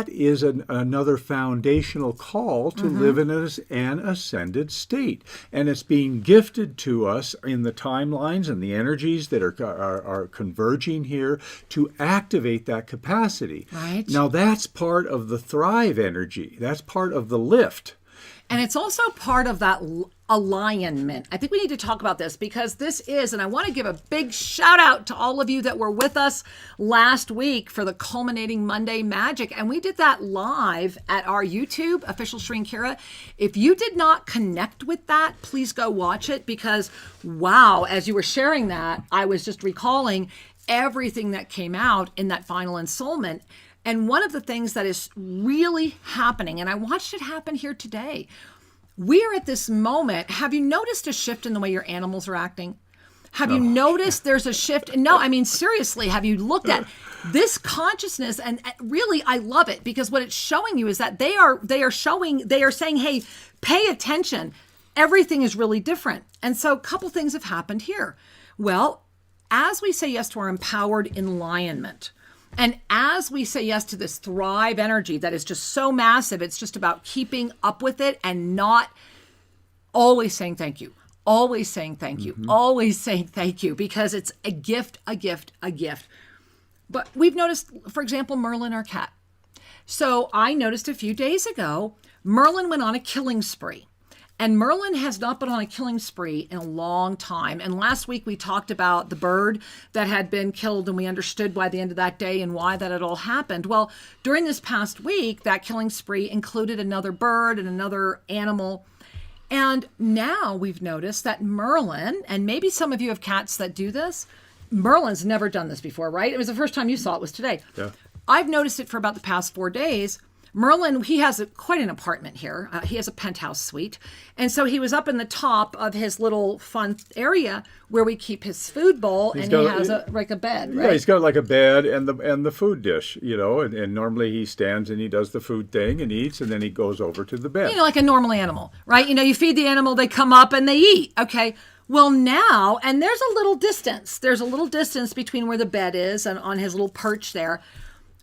is another foundational call to live in an ascended state. And it's being gifted to us in the timelines and the energies that are converging here to activate that capacity. Right. Now that's part of the thrive energy. That's part of the lift. And it's also part of that alignment. I think we need to talk about this because this is, and I want to give a big shout out to all of you that were with us last week for the Culminating Monday Magic. And we did that live at our YouTube, Official Sri and Kira. If you did not connect with that, please go watch it because, wow, as you were sharing that, I was just recalling everything that came out in that final ensoulment. And one of the things that is really happening, and I watched it happen here today, we're at this moment. Have you noticed a shift in the way your animals are acting? Have you noticed there's a shift? No, I mean, seriously, have you looked at this consciousness? And really, I love it, because what it's showing you is that they are saying, hey, pay attention. Everything is really different. And so a couple things have happened here. Well, as we say yes to our empowered enlightenment, and as we say yes to this thrive energy that is just so massive, it's just about keeping up with it and not always saying thank you. Always saying thank you, always saying thank you, because it's a gift, a gift, a gift. But we've noticed, for example, Merlin, our cat. So I noticed a few days ago, Merlin went on a killing spree. And Merlin has not been on a killing spree in a long time. And last week we talked about the bird that had been killed, and we understood by the end of that day and why that had all happened. Well, during this past week, that killing spree included another bird and another animal. And now we've noticed that Merlin, and maybe some of you have cats that do this, Merlin's never done this before, right? It was the first time you saw it was today. Yeah. I've noticed it for about the past 4 days. Merlin, he has quite an apartment here. He has a penthouse suite. And so he was up in the top of his little fun area where we keep his food bowl, and he has like a bed, right? Yeah, he's got like a bed and the food dish, and normally he stands and he does the food thing and eats, and then he goes over to the bed. Like a normal animal, right? You feed the animal, they come up and they eat, okay? Well, now, and there's a little distance. There's a little distance between where the bed is and on his little perch there.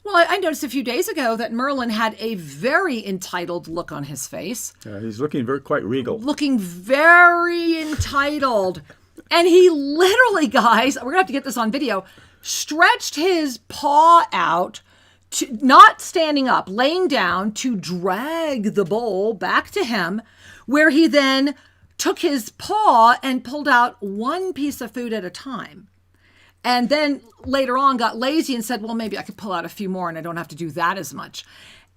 Well, I noticed a few days ago that Merlin had a very entitled look on his face. He's looking quite regal. Looking very entitled. And he literally, guys, we're going to have to get this on video, stretched his paw out, not standing up, laying down, to drag the bowl back to him, where he then took his paw and pulled out one piece of food at a time. And then later on got lazy and said, well, maybe I could pull out a few more and I don't have to do that as much.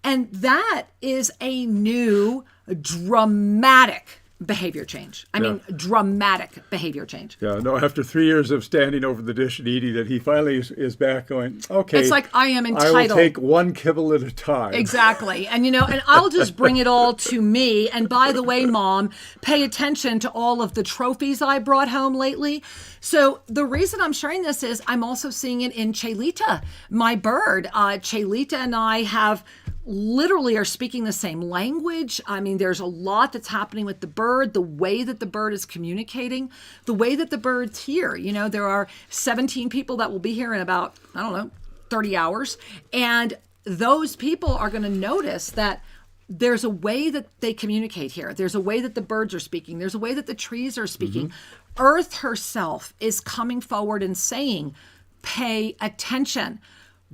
And that is a new dramatic behavior change. I mean, dramatic behavior change. Yeah, no, after 3 years of standing over the dish and eating it, he finally is back going, okay. It's like, I am entitled. I will take one kibble at a time. Exactly. And, and I'll just bring it all to me. And by the way, Mom, pay attention to all of the trophies I brought home lately. So the reason I'm sharing this is I'm also seeing it in Chelita, my bird. Chelita and I literally are speaking the same language. I mean, there's a lot that's happening with the bird, the way that the bird is communicating, the way that the bird's here. There are 17 people that will be here in about, 30 hours. And those people are going to notice that there's a way that they communicate here. There's a way that the birds are speaking. There's a way that the trees are speaking. Earth herself is coming forward and saying, pay attention.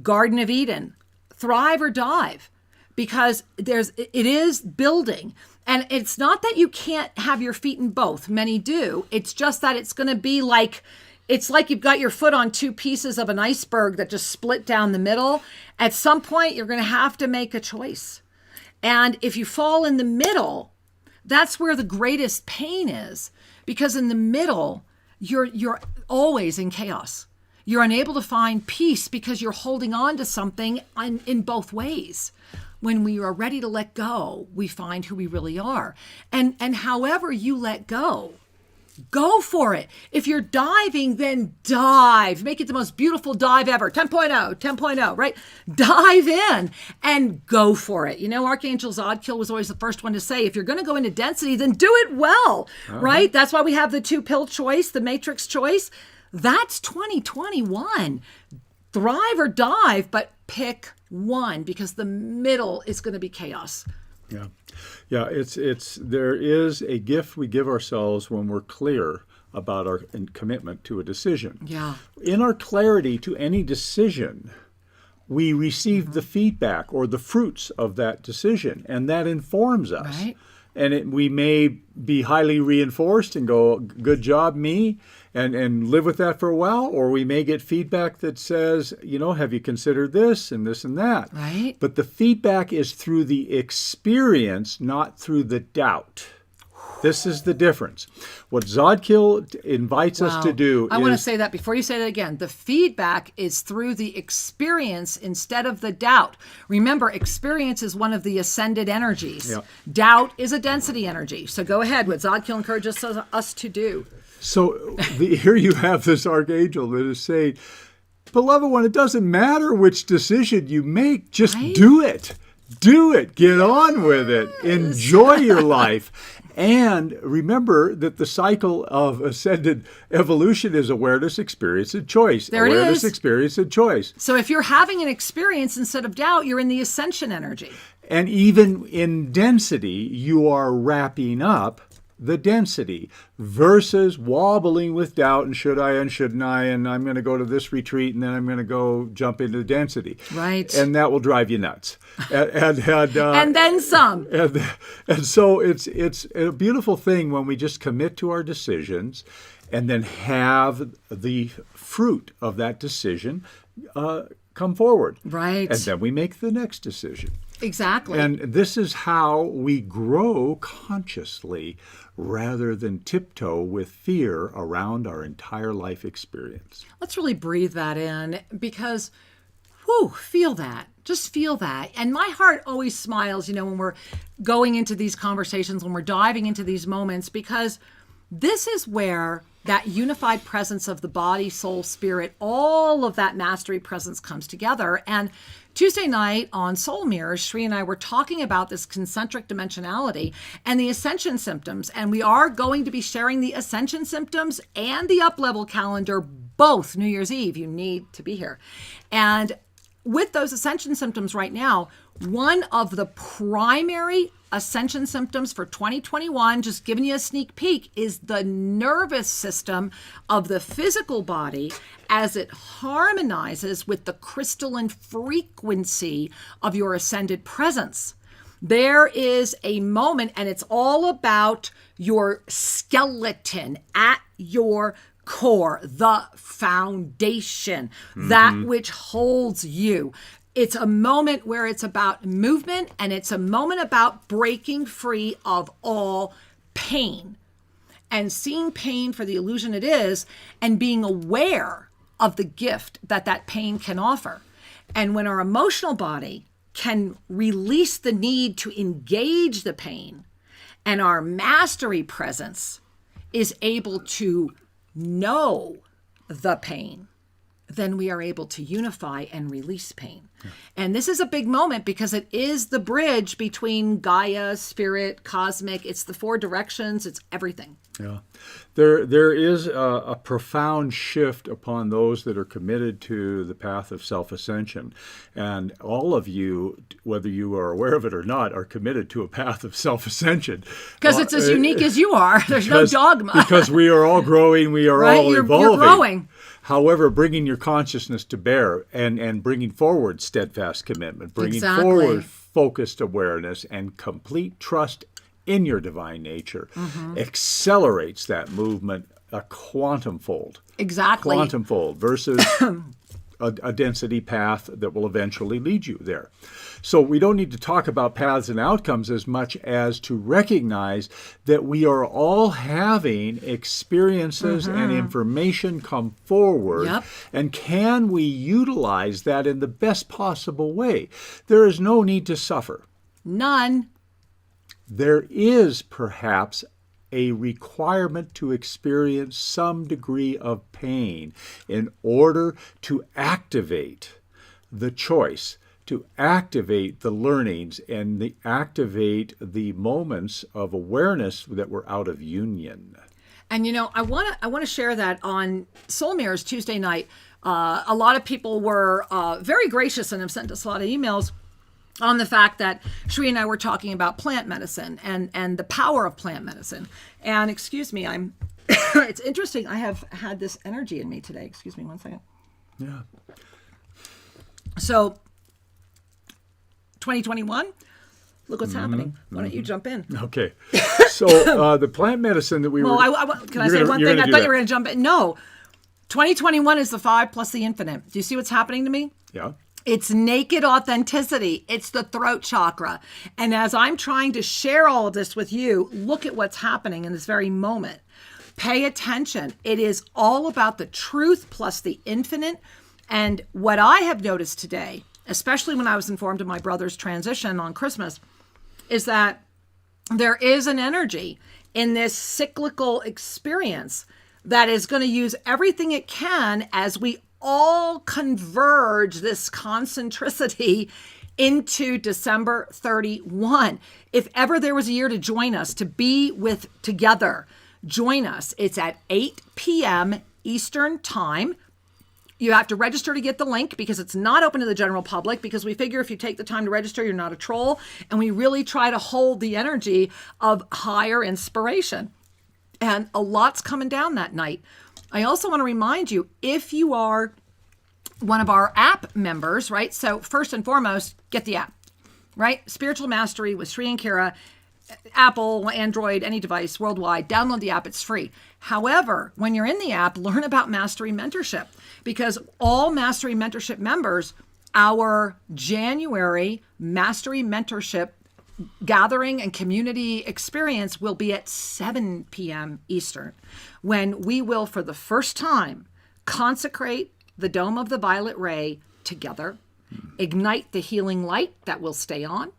Garden of Eden, thrive or dive. Because it is building. And it's not that you can't have your feet in both. Many do. It's just that it's going to be like, it's like you've got your foot on two pieces of an iceberg that just split down the middle. At some point, you're going to have to make a choice. And if you fall in the middle, that's where the greatest pain is. Because in the middle, you're always in chaos. You're unable to find peace because you're holding on to something in both ways. When we are ready to let go, we find who we really are. And however you let go for it. If you're diving, then dive. Make it the most beautiful dive ever. 10.0, right? Dive in and go for it. Archangel Zodkiel was always the first one to say, if you're going to go into density, then do it well, right? That's why we have the 2-pill choice, the matrix choice. That's 2021. Thrive or dive, but pick one, because the middle is going to be chaos. Yeah. There is a gift we give ourselves when we're clear about our commitment to a decision. Yeah. In our clarity to any decision, we receive the feedback or the fruits of that decision, and that informs us. Right. And we may be highly reinforced and go, good job, me, and live with that for a while. Or we may get feedback that says, have you considered this and this and that? Right. But the feedback is through the experience, not through the doubt. This is the difference. What Zodkill invites us to do I want to say that before you say that again. The feedback is through the experience instead of the doubt. Remember, experience is one of the ascended energies. Yeah. Doubt is a density energy. So go ahead. What Zodkill encourages us to do. So here you have this archangel that is saying, beloved one, it doesn't matter which decision you make, just do it. Do it. Get on with it. Enjoy your life. And remember that the cycle of ascended evolution is awareness, experience, and choice. There awareness, it is. Experience, and choice. So if you're having an experience instead of doubt, you're in the ascension energy. And even in density, you are wrapping up the density versus wobbling with doubt and should I and shouldn't I, and I'm going to go to this retreat and then I'm going to go jump into density. Right. And that will drive you nuts. And then some. And so it's a beautiful thing when we just commit to our decisions and then have the fruit of that decision come forward. Right. And then we make the next decision. Exactly. And this is how we grow consciously rather than tiptoe with fear around our entire life experience. Let's really breathe that in because, feel that. Just feel that. And my heart always smiles, when we're going into these conversations, when we're diving into these moments, because this is where that unified presence of the body, soul, spirit, all of that mastery presence comes together. And Tuesday night on Soul Mirrors, Shri and I were talking about this concentric dimensionality and the ascension symptoms. And we are going to be sharing the ascension symptoms and the up-level calendar, both New Year's Eve. You need to be here. And with those ascension symptoms right now, one of the primary ascension symptoms for 2021, just giving you a sneak peek, is the nervous system of the physical body as it harmonizes with the crystalline frequency of your ascended presence. There is a moment, and it's all about your skeleton at your core, the foundation, that which holds you. It's a moment where it's about movement, and it's a moment about breaking free of all pain and seeing pain for the illusion it is and being aware of the gift that pain can offer. And when our emotional body can release the need to engage the pain and our mastery presence is able to know the pain, then we are able to unify and release pain. Yeah. And this is a big moment because it is the bridge between Gaia, spirit, cosmic. It's the four directions. It's everything. Yeah. There is a profound shift upon those that are committed to the path of self-ascension. And all of you, whether you are aware of it or not, are committed to a path of self-ascension. Because it's as unique as you are. There's no dogma. Because we are all growing. We are all evolving. You're growing. However, bringing your consciousness to bear and bringing forward steadfast commitment, bringing forward focused awareness and complete trust in your divine nature accelerates that movement a quantum fold. Exactly. Quantum fold versus a density path that will eventually lead you there. So we don't need to talk about paths and outcomes as much as to recognize that we are all having experiences and information come forward. Yep. And can we utilize that in the best possible way? There is no need to suffer. None. There is perhaps a requirement to experience some degree of pain in order to activate the choice, to activate the learnings, and activate the moments of awareness that were out of union. And I want to share that on Soul Mirrors Tuesday night. A lot of people were very gracious and have sent us a lot of emails on the fact that Shri and I were talking about plant medicine and the power of plant medicine. And excuse me, it's interesting. I have had this energy in me today. Excuse me 1 second. Yeah. So 2021, look what's happening. Why don't you jump in? Okay. So the plant medicine that we well, were... can I say one thing? I thought you were going to jump in. No. 2021 is the 5 plus the infinite. Do you see what's happening to me? Yeah. It's naked authenticity. It's the throat chakra. And as I'm trying to share all of this with you, look at what's happening in this very moment. Pay attention. It is all about the truth plus the infinite. And what I have noticed today, especially when I was informed of my brother's transition on Christmas, is that there is an energy in this cyclical experience that is going to use everything it can as we all converge this concentricity into December 31. If ever there was a year to join us, to be with together, join us. It's at 8 p.m. Eastern Time. You have to register to get the link because it's not open to the general public, because we figure if you take the time to register, you're not a troll. And we really try to hold the energy of higher inspiration. And a lot's coming down that night. I also want to remind you, if you are one of our app members, right? So first and foremost, get the app, right? Spiritual Mastery with Sri and Kira, Apple, Android, any device worldwide, download the app. It's free. However, when you're in the app, learn about Mastery Mentorship, because all Mastery Mentorship members, our January Mastery Mentorship gathering and community experience will be at 7 p.m. Eastern, when we will, for the first time, consecrate the Dome of the Violet Ray together, ignite the healing light that will stay on,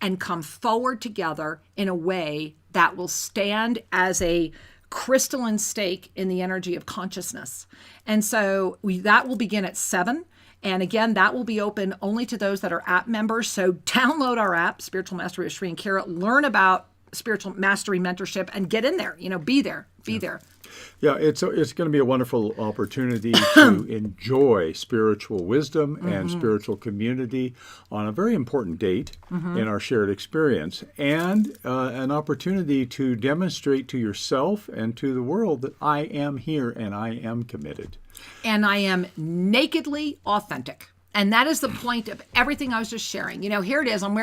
and come forward together in a way that will stand as a crystalline stake in the energy of consciousness. And so that will begin at 7. And again, that will be open only to those that are app members. So download our app, Spiritual Mastery with Sri and Kira, learn about Spiritual Mastery Mentorship, and get in there. Be there. Yeah, it's going to be a wonderful opportunity to enjoy spiritual wisdom and spiritual community on a very important date in our shared experience, and an opportunity to demonstrate to yourself and to the world that I am here and I am committed. And I am nakedly authentic. And that is the point of everything I was just sharing. Here it is. I've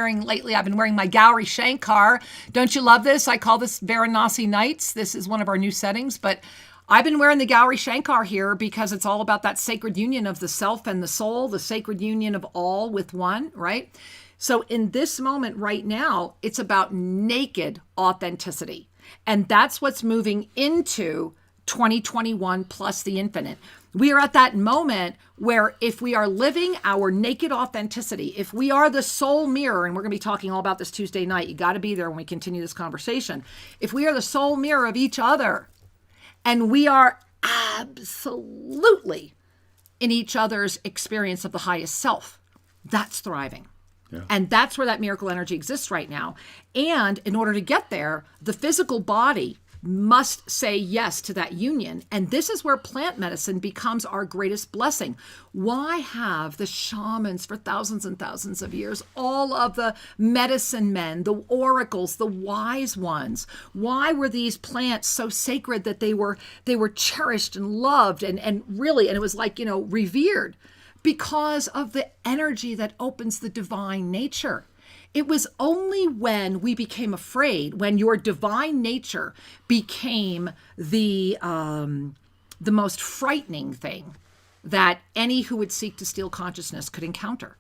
been wearing my Gauri Shankar. Don't you love this? I call this Varanasi Nights. This is one of our new settings. But I've been wearing the Gauri Shankar here because it's all about that sacred union of the self and the soul, the sacred union of all with one, right? So in this moment right now, it's about naked authenticity. And that's what's moving into 2021 plus the infinite. We are at that moment where if we are living our naked authenticity, if we are the soul mirror, and we're going to be talking all about this Tuesday night, you got to be there when we continue this conversation. If we are the soul mirror of each other, and we are absolutely in each other's experience of the highest self, that's thriving. Yeah. And that's where that miracle energy exists right now. And in order to get there, the physical body must say yes to that union. And this is where plant medicine becomes our greatest blessing. Why have the shamans for thousands and thousands of years, all of the medicine men, the oracles, the wise ones, why were these plants so sacred that they were cherished and loved and really, and it was like, revered? Because of the energy that opens the divine nature. It was only when we became afraid, when your divine nature became the most frightening thing that any who would seek to steal consciousness could encounter.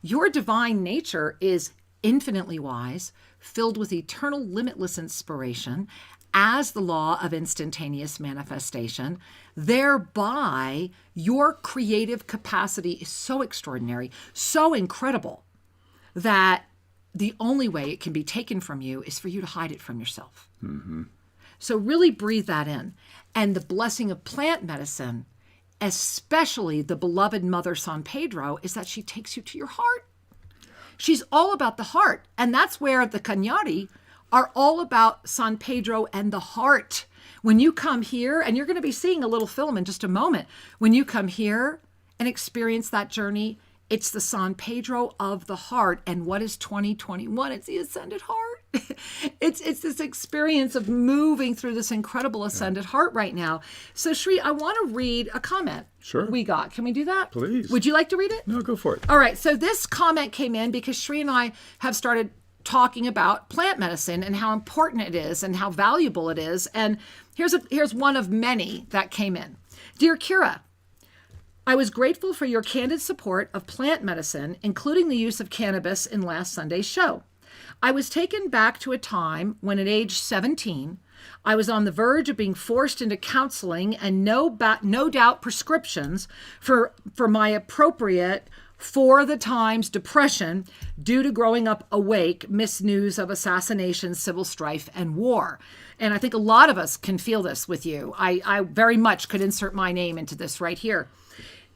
Your divine nature is infinitely wise, filled with eternal limitless inspiration, as the law of instantaneous manifestation. Thereby, your creative capacity is so extraordinary, so incredible, that the only way it can be taken from you is for you to hide it from yourself. So really breathe that in. And the blessing of plant medicine, especially the beloved Mother San Pedro, is that she takes you to your heart. She's all about the heart. And that's where the Cañari are all about San Pedro and the heart. When you come here, and you're going to be seeing a little film in just a moment, when you come here and experience that journey, it's the San Pedro of the heart. And what is 2021? It's the ascended heart. It's this experience of moving through this incredible ascended heart right now. So Sri, I want to read a comment we got. Can we do that? Please. Would you like to read it? No, go for it. All right. So this comment came in because Sri and I have started talking about plant medicine and how important it is and how valuable it is. And here's one of many that came in. Dear Kira, I was grateful for your candid support of plant medicine, including the use of cannabis in last Sunday's show. I was taken back to a time when at age 17, I was on the verge of being forced into counseling and no doubt prescriptions for my appropriate for the times depression due to growing up awake, missed news of assassination, civil strife, and war. And I think a lot of us can feel this with you. I very much could insert my name into this right here.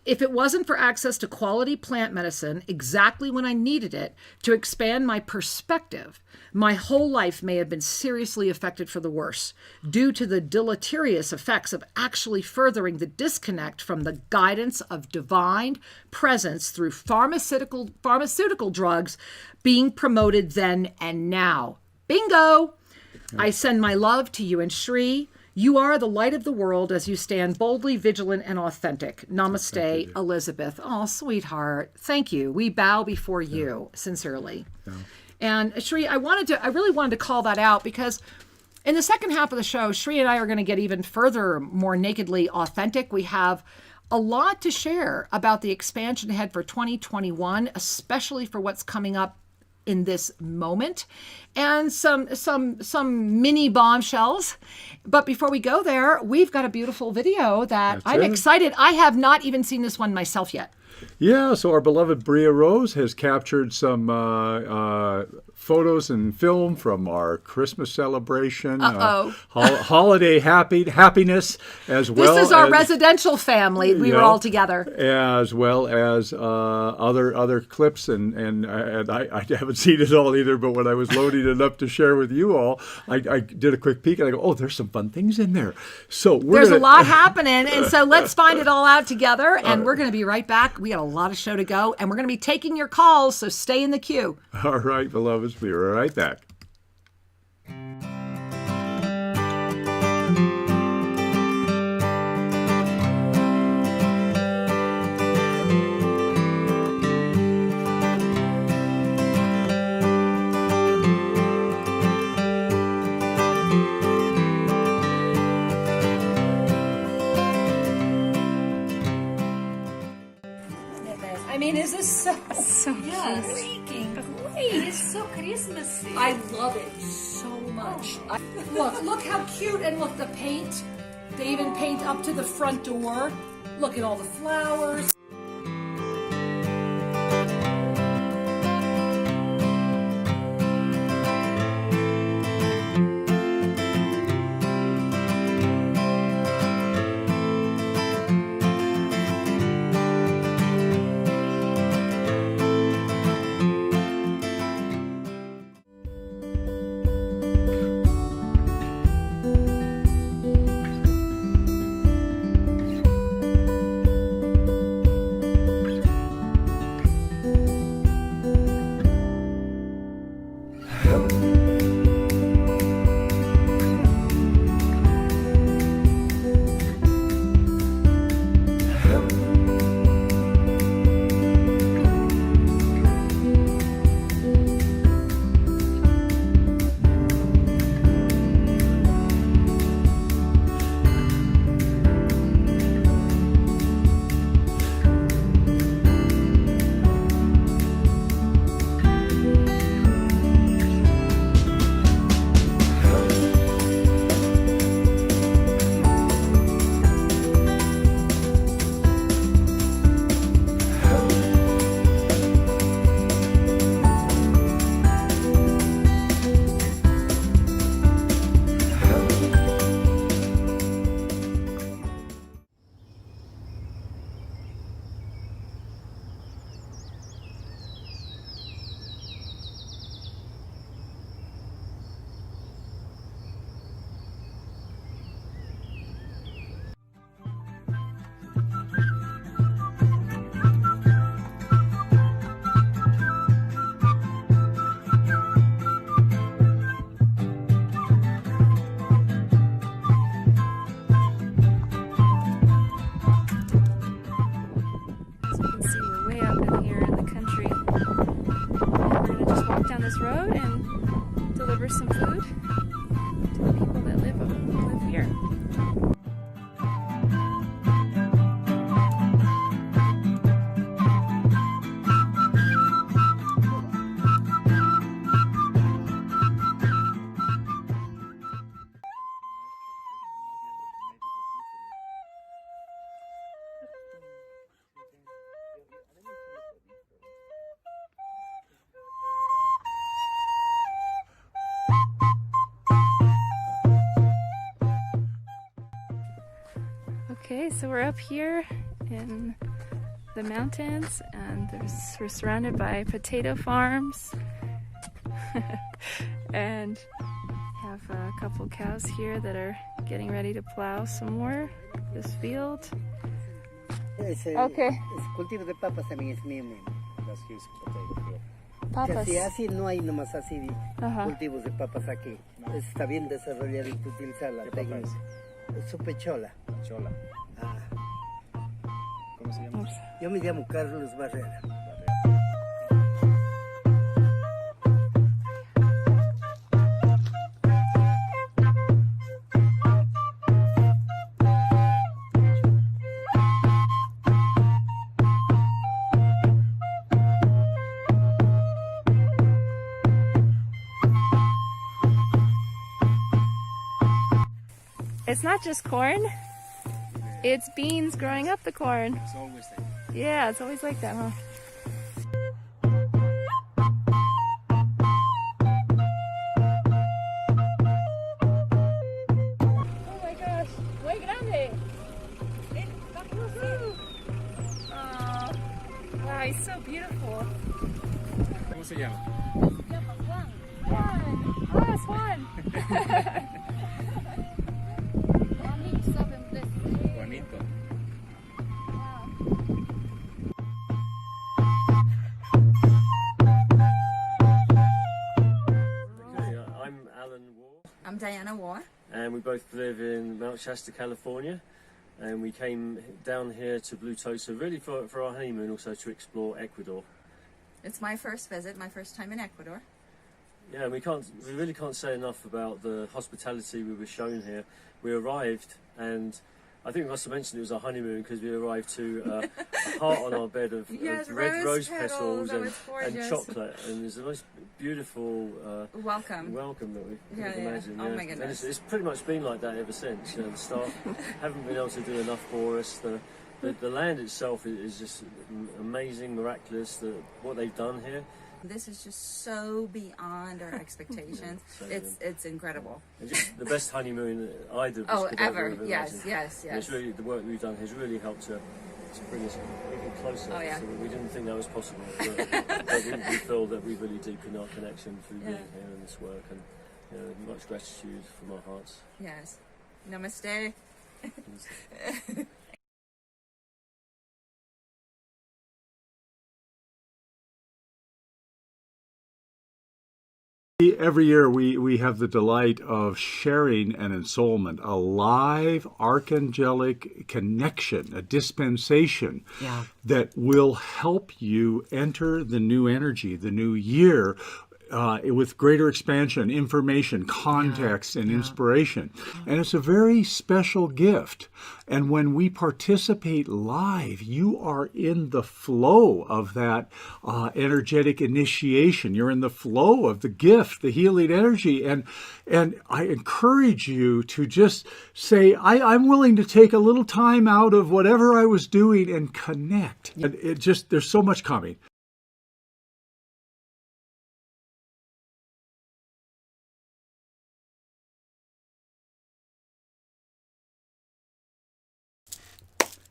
If it wasn't for access to quality plant medicine exactly when I needed it to expand my perspective, my whole life may have been seriously affected for the worse due to the deleterious effects of actually furthering the disconnect from the guidance of divine presence through pharmaceutical drugs being promoted then and now. Bingo! I send my love to you and Shri. You are the light of the world as you stand boldly, vigilant, and authentic. Namaste, Elizabeth. Oh, sweetheart. Thank you. We bow before you, sincerely. Yeah. And Shri, I really wanted to call that out because in the second half of the show, Shri and I are going to get even further, more nakedly authentic. We have a lot to share about the expansion ahead for 2021, especially for what's coming up in this moment, and some mini bombshells. But before we go there, we've got a beautiful video that I'm excited. I have not even seen this one myself yet. Yeah, so our beloved Bria Rose has captured some photos and film from our Christmas celebration, holiday happiness, as well. This is our residential family. We were all together, as well as other clips, and I haven't seen it all either. But when I was loading it up to share with you all, I did a quick peek and I go, oh, there's some fun things in there. So there's a lot happening, and so let's find it all out together. And we're going to be right back. We got a lot of show to go, and we're going to be taking your calls, so stay in the queue. All right, beloveds, we'll be right back. I mean, is this so Yes. freaking great? It's so Christmassy. I love it so much. Look how cute, and look, the paint. They even paint up to the front door. Look at all the flowers. Okay, so we're up here in the mountains, and we're surrounded by potato farms. And have a couple cows here that are getting ready to plow some more this field. Okay. Es cultivo de papas también es mío mismo. Papas. Así no hay nomás así cultivos de papas aquí. Está bien desarrollado y utilizar la técnica. Chola. Chola. ¿Cómo se llama? Yo me llamo Carlos Barrera. It's not just corn, it's beans growing up the corn. It's always there. Yeah, it's always like that, huh? Oh my gosh, muy grande. Oh, wow, he's so beautiful. ¿Cómo se llama? Juan. Oh, it's Juan. Juanito. Okay, I'm Alan Wall, I'm Diana War. and we both live in Mount Shasta, California. And we came down here to Blue TOSA really for our honeymoon, also to explore Ecuador. It's my first visit, my first time in Ecuador. Yeah, we really can't say enough about the hospitality we were shown here. We arrived, and I think we must have mentioned it was our honeymoon because we arrived to a heart on our bed of, Yes, of red rose petals, petals that was and gorgeous. chocolate, and it's the most beautiful Welcome. welcome that we could Yeah, have yeah. imagined. Oh yeah. my And goodness. it's pretty much been like that ever since. The staff haven't been able to do enough for us. The land itself is just amazing, miraculous. What they've done here. This is just so beyond our expectations. So, It's incredible. and just the best honeymoon either of us Oh, could ever. have Yes, imagined. yes, And it's yes. really, the work we've done has really helped to bring us even closer. Oh, yeah. So we didn't think that was possible, but we feel that we really deepened our connection through being Yeah. here in this work, and much gratitude from our hearts. Yes. Namaste. Every year we have the delight of sharing an ensoulment, a live archangelic connection, a dispensation that will help you enter the new energy, the new year, with greater expansion, information, context, and inspiration. And it's a very special gift. And when we participate live, you are in the flow of that energetic initiation. You're in the flow of the gift, the healing energy. And I encourage you to just say, I'm willing to take a little time out of whatever I was doing and connect. And there's so much coming.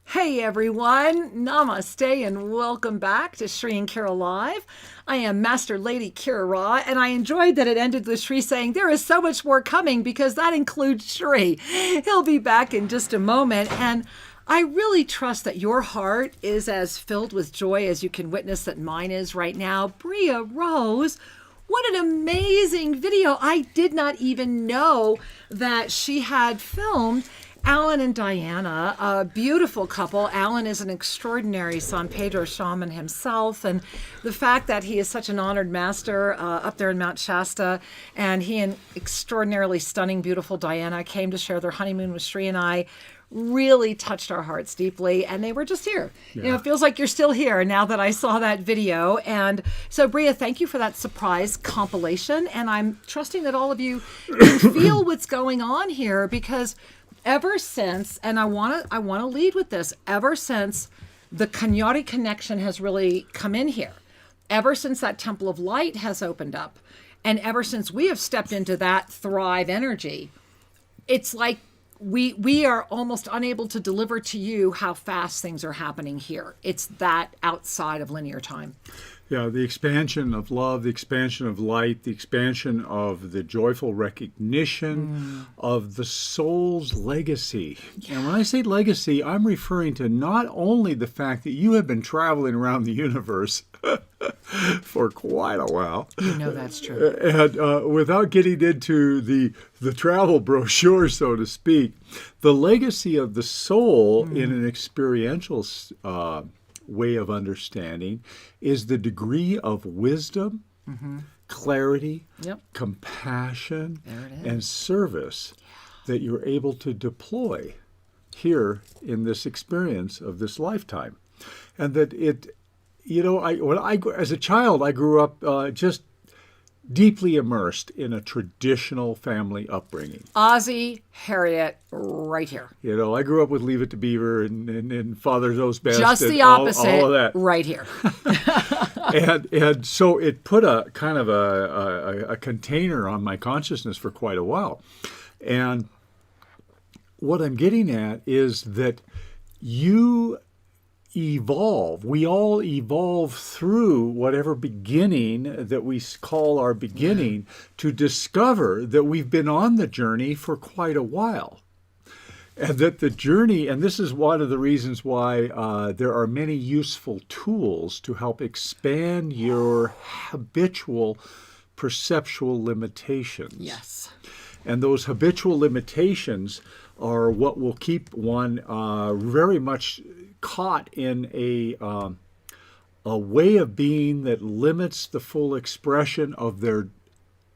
Hey everyone, namaste and welcome back to Shri and Kira Live. I am Master Lady Kira Ra, and I enjoyed that it ended with Shri saying there is so much more coming because that includes Shri. He'll be back in just a moment, and I really trust that your heart is as filled with joy as you can witness that mine is right now. Bria Rose, what an amazing video. I did not even know that she had filmed Alan and Diana, a beautiful couple. Alan is an extraordinary San Pedro shaman himself, and the fact that he is such an honored master up there in Mount Shasta, and he and extraordinarily stunning, beautiful Diana came to share their honeymoon with Shri and I, really touched our hearts deeply, and they were just here. Yeah. You know, it feels like you're still here now that I saw that video. And so, Bria, thank you for that surprise compilation, and I'm trusting that all of you can feel what's going on here, because ever since, and I want to lead with this, ever since the Kanyari connection has really come in here, ever since that Temple of Light has opened up, and ever since we have stepped into that Thrive energy, it's like we are almost unable to deliver to you how fast things are happening here. It's that outside of linear time. Yeah, the expansion of love, the expansion of light, the expansion of the joyful recognition of the soul's legacy. And when I say legacy, I'm referring to not only the fact that you have been traveling around the universe for quite a while. You know that's true. And without getting into the travel brochure, so to speak, the legacy of the soul in an experiential way of understanding is the degree of wisdom, clarity, compassion, and service that you're able to deploy here in this experience of this lifetime. And that it, as a child, I grew up just deeply immersed in a traditional family upbringing. Ozzy, Harriet, right here. I grew up with Leave It to Beaver and Father Knows Best. Just and the opposite, all of that. right here. and so it put a kind of a container on my consciousness for quite a while. And what I'm getting at is that you evolve. We all evolve through whatever beginning that we call our beginning to discover that we've been on the journey for quite a while. And that the journey, and this is one of the reasons why there are many useful tools to help expand your habitual perceptual limitations. Yes. And those habitual limitations are what will keep one very much caught in a way of being that limits the full expression of their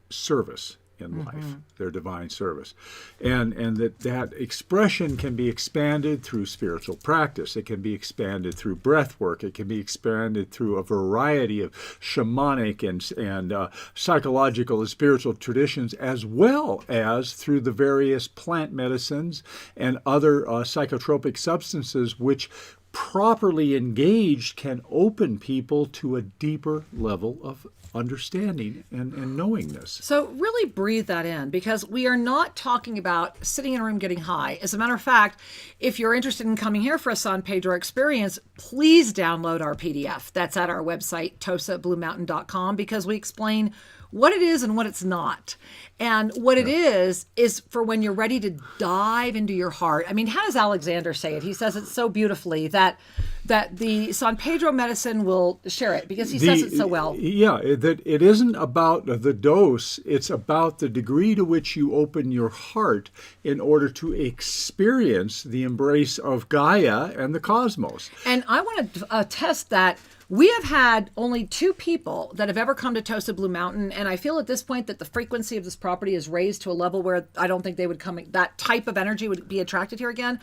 service in life, their divine service. And that expression can be expanded through spiritual practice. It can be expanded through breath work. It can be expanded through a variety of shamanic and psychological and spiritual traditions, as well as through the various plant medicines and other psychotropic substances which properly engaged can open people to a deeper level of understanding and knowingness. So really breathe that in, because we are not talking about sitting in a room getting high. As a matter of fact, if you're interested in coming here for a San Pedro experience, please download our PDF. That's at our website, TOSABlueMountain.com, because we explain what it is and what it's not. And what it is for when you're ready to dive into your heart. I mean, how does Alexander say it? He says it so beautifully that the San Pedro medicine will share it, because he says it so well. Yeah, that it isn't about the dose. It's about the degree to which you open your heart in order to experience the embrace of Gaia and the cosmos. And I want to attest that we have had only 2 people that have ever come to TOSA Blue Mountain, and I feel at this point that the frequency of this property is raised to a level where I don't think they would come, that type of energy would be attracted here again,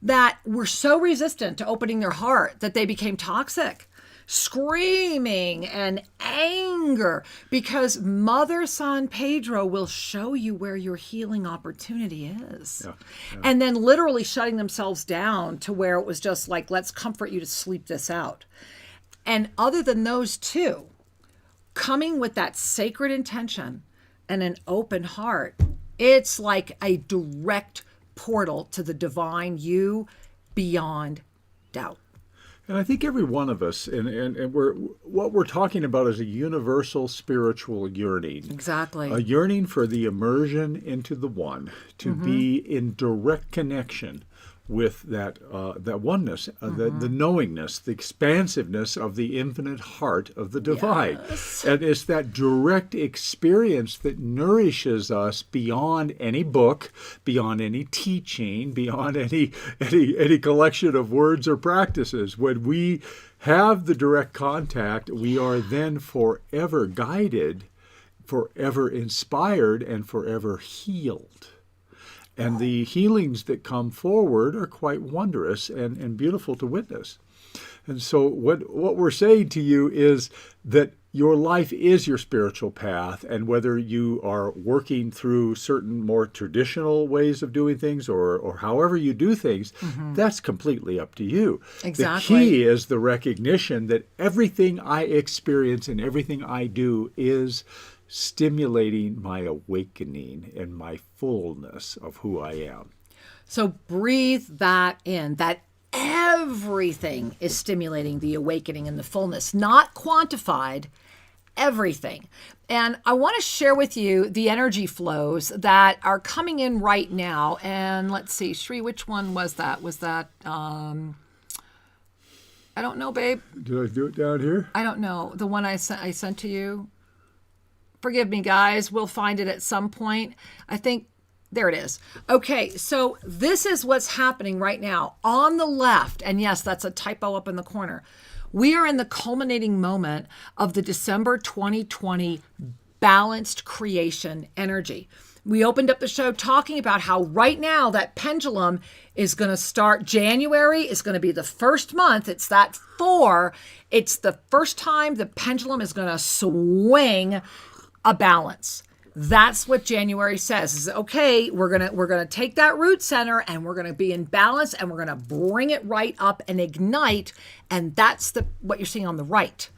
that were so resistant to opening their heart that they became toxic, screaming and anger, because Mother San Pedro will show you where your healing opportunity is. And then literally shutting themselves down to where it was just like, let's comfort you to sleep this out. And other than those 2, coming with that sacred intention and an open heart, it's like a direct portal to the divine you beyond doubt. And I think every one of us, and what we're talking about is a universal spiritual yearning. Exactly. A yearning for the immersion into the one, to be in direct connection with that oneness, the knowingness, the expansiveness of the infinite heart of the divine. Yes. And it's that direct experience that nourishes us beyond any book, beyond any teaching, beyond any collection of words or practices. When we have the direct contact, we are then forever guided, forever inspired, and forever healed. And the healings that come forward are quite wondrous and beautiful to witness. And so what we're saying to you is that your life is your spiritual path, and whether you are working through certain more traditional ways of doing things or however you do things, that's completely up to you. Exactly. The key is the recognition that everything I experience and everything I do is stimulating my awakening and my fullness of who I am. So breathe that in, that everything is stimulating the awakening and the fullness, not quantified, everything. And I want to share with you the energy flows that are coming in right now. And let's see, Shri, which one was that? Was that, I don't know, babe. Did I do it down here? I don't know. The one I sent to you. Forgive me, guys. We'll find it at some point. I think there it is. Okay, so this is what's happening right now on the left. And yes, that's a typo up in the corner. We are in the culminating moment of the December 2020 balanced creation energy. We opened up the show talking about how right now that pendulum is going to start. January is going to be the first month. It's that 4. It's the first time the pendulum is going to swing a balance. That's what January says. Is okay, we're gonna take that root center and we're gonna be in balance and we're gonna bring it right up and ignite. And that's what you're seeing on the right.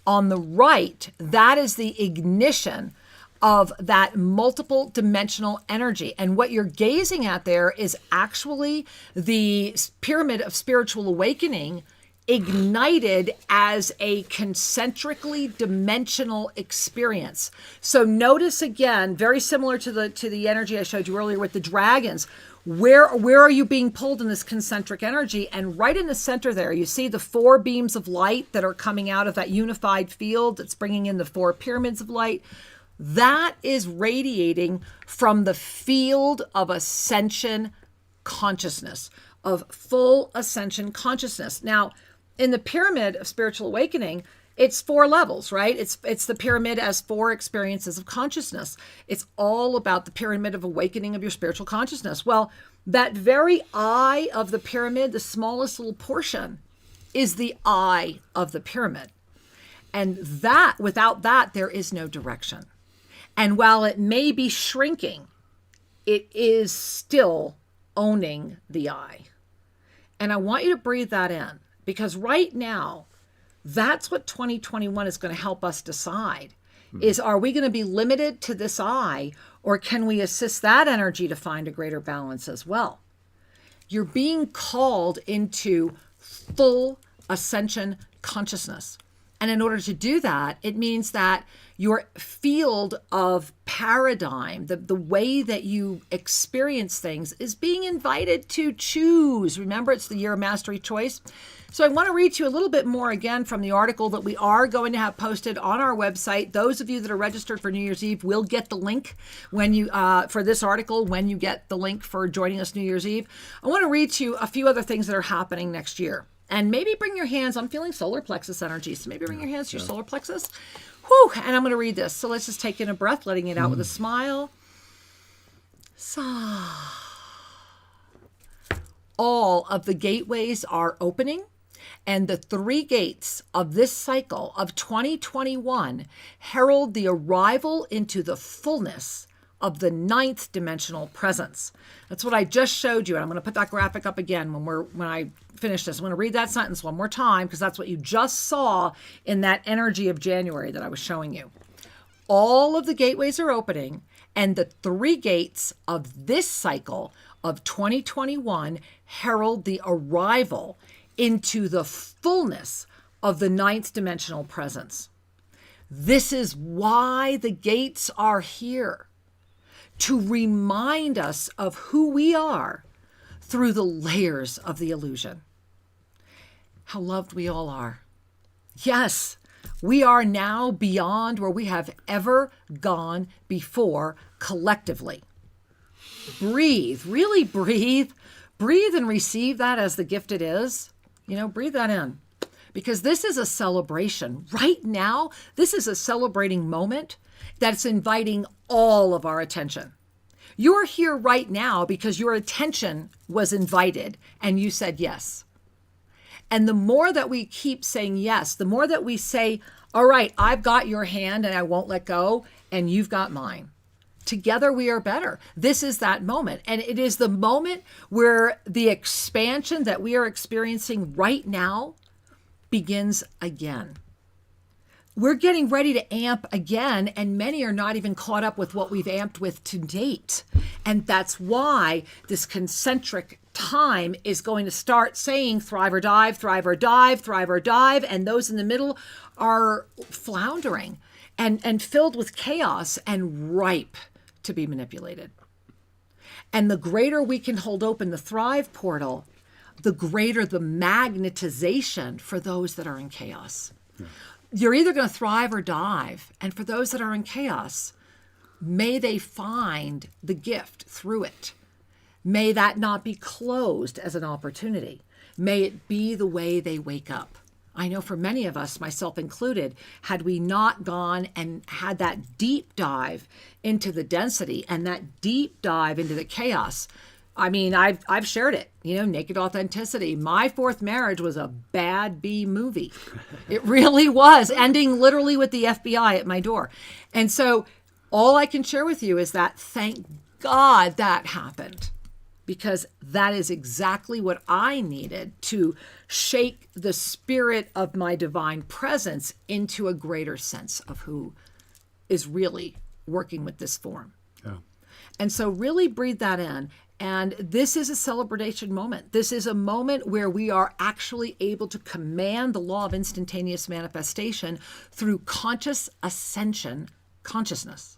On the right, that is the ignition of that multiple dimensional energy. And what you're gazing at there is actually the pyramid of spiritual awakening ignited as a concentrically dimensional experience. So notice again, very similar to the energy I showed you earlier with the dragons. Where are you being pulled in this concentric energy? And right in the center there, you see the 4 beams of light that are coming out of that unified field that's bringing in the 4 pyramids of light. That is radiating from the field of ascension consciousness, of full ascension consciousness. Now, in the pyramid of spiritual awakening, it's 4 levels, right? It's the pyramid as 4 experiences of consciousness. It's all about the pyramid of awakening of your spiritual consciousness. Well, that very eye of the pyramid, the smallest little portion, is the eye of the pyramid. And that, without that, there is no direction. And while it may be shrinking, it is still owning the eye. And I want you to breathe that in. Because right now, that's what 2021 is going to help us decide. Is, are we going to be limited to this eye, or can we assist that energy to find a greater balance as well? You're being called into full ascension consciousness. And in order to do that, it means that your field of paradigm, the way that you experience things, is being invited to choose. Remember, it's the year of mastery choice. So I want to read to you a little bit more again from the article that we are going to have posted on our website. Those of you that are registered for New Year's Eve will get the link when you for this article when you get the link for joining us New Year's Eve. I want to read to you a few other things that are happening next year. And maybe bring your hands, I'm feeling solar plexus energy, so maybe bring your hands to your solar plexus. Whew, and I'm going to read this. So let's just take in a breath, letting it out with a smile. All of the gateways are opening, and the 3 gates of this cycle of 2021 herald the arrival into the fullness of the 9th dimensional presence. That's what I just showed you. And I'm going to put that graphic up again when I finish this. I'm going to read that sentence one more time because that's what you just saw in that energy of January that I was showing you. All of the gateways are opening, and the 3 gates of this cycle of 2021 herald the arrival into the fullness of the 9th dimensional presence. This is why the gates are here, to remind us of who we are through the layers of the illusion. How loved we all are. Yes, we are now beyond where we have ever gone before collectively. Breathe, really breathe. Breathe and receive that as the gift it is. Breathe that in. Because this is a celebration. Right now, this is a celebrating moment that's inviting all of our attention. You're here right now because your attention was invited and you said yes. And the more that we keep saying yes, the more that we say, all right, I've got your hand and I won't let go, and you've got mine. Together we are better. This is that moment. And it is the moment where the expansion that we are experiencing right now begins again. we're getting ready to amp again, and many are not even caught up with what we've amped with to date. And that's why this concentric time is going to start saying thrive or dive, thrive or dive, thrive or dive, and those in the middle are floundering and filled with chaos and ripe to be manipulated. And the greater we can hold open the thrive portal, the greater the magnetization for those that are in chaos. Yeah. You're either going to thrive or dive. And for those that are in chaos, may they find the gift through it. May that not be closed as an opportunity. May it be the way they wake up. I know for many of us, myself included, had we not gone and had that deep dive into the density and that deep dive into the chaos, I mean, I've shared it, naked authenticity. My fourth marriage was a bad B movie. It really was, ending literally with the FBI at my door. And so all I can share with you is that thank God that happened, because that is exactly what I needed to shake the spirit of my divine presence into a greater sense of who is really working with this form. Yeah. And so really breathe that in. And this is a celebration moment. This is a moment where we are actually able to command the law of instantaneous manifestation through conscious ascension consciousness,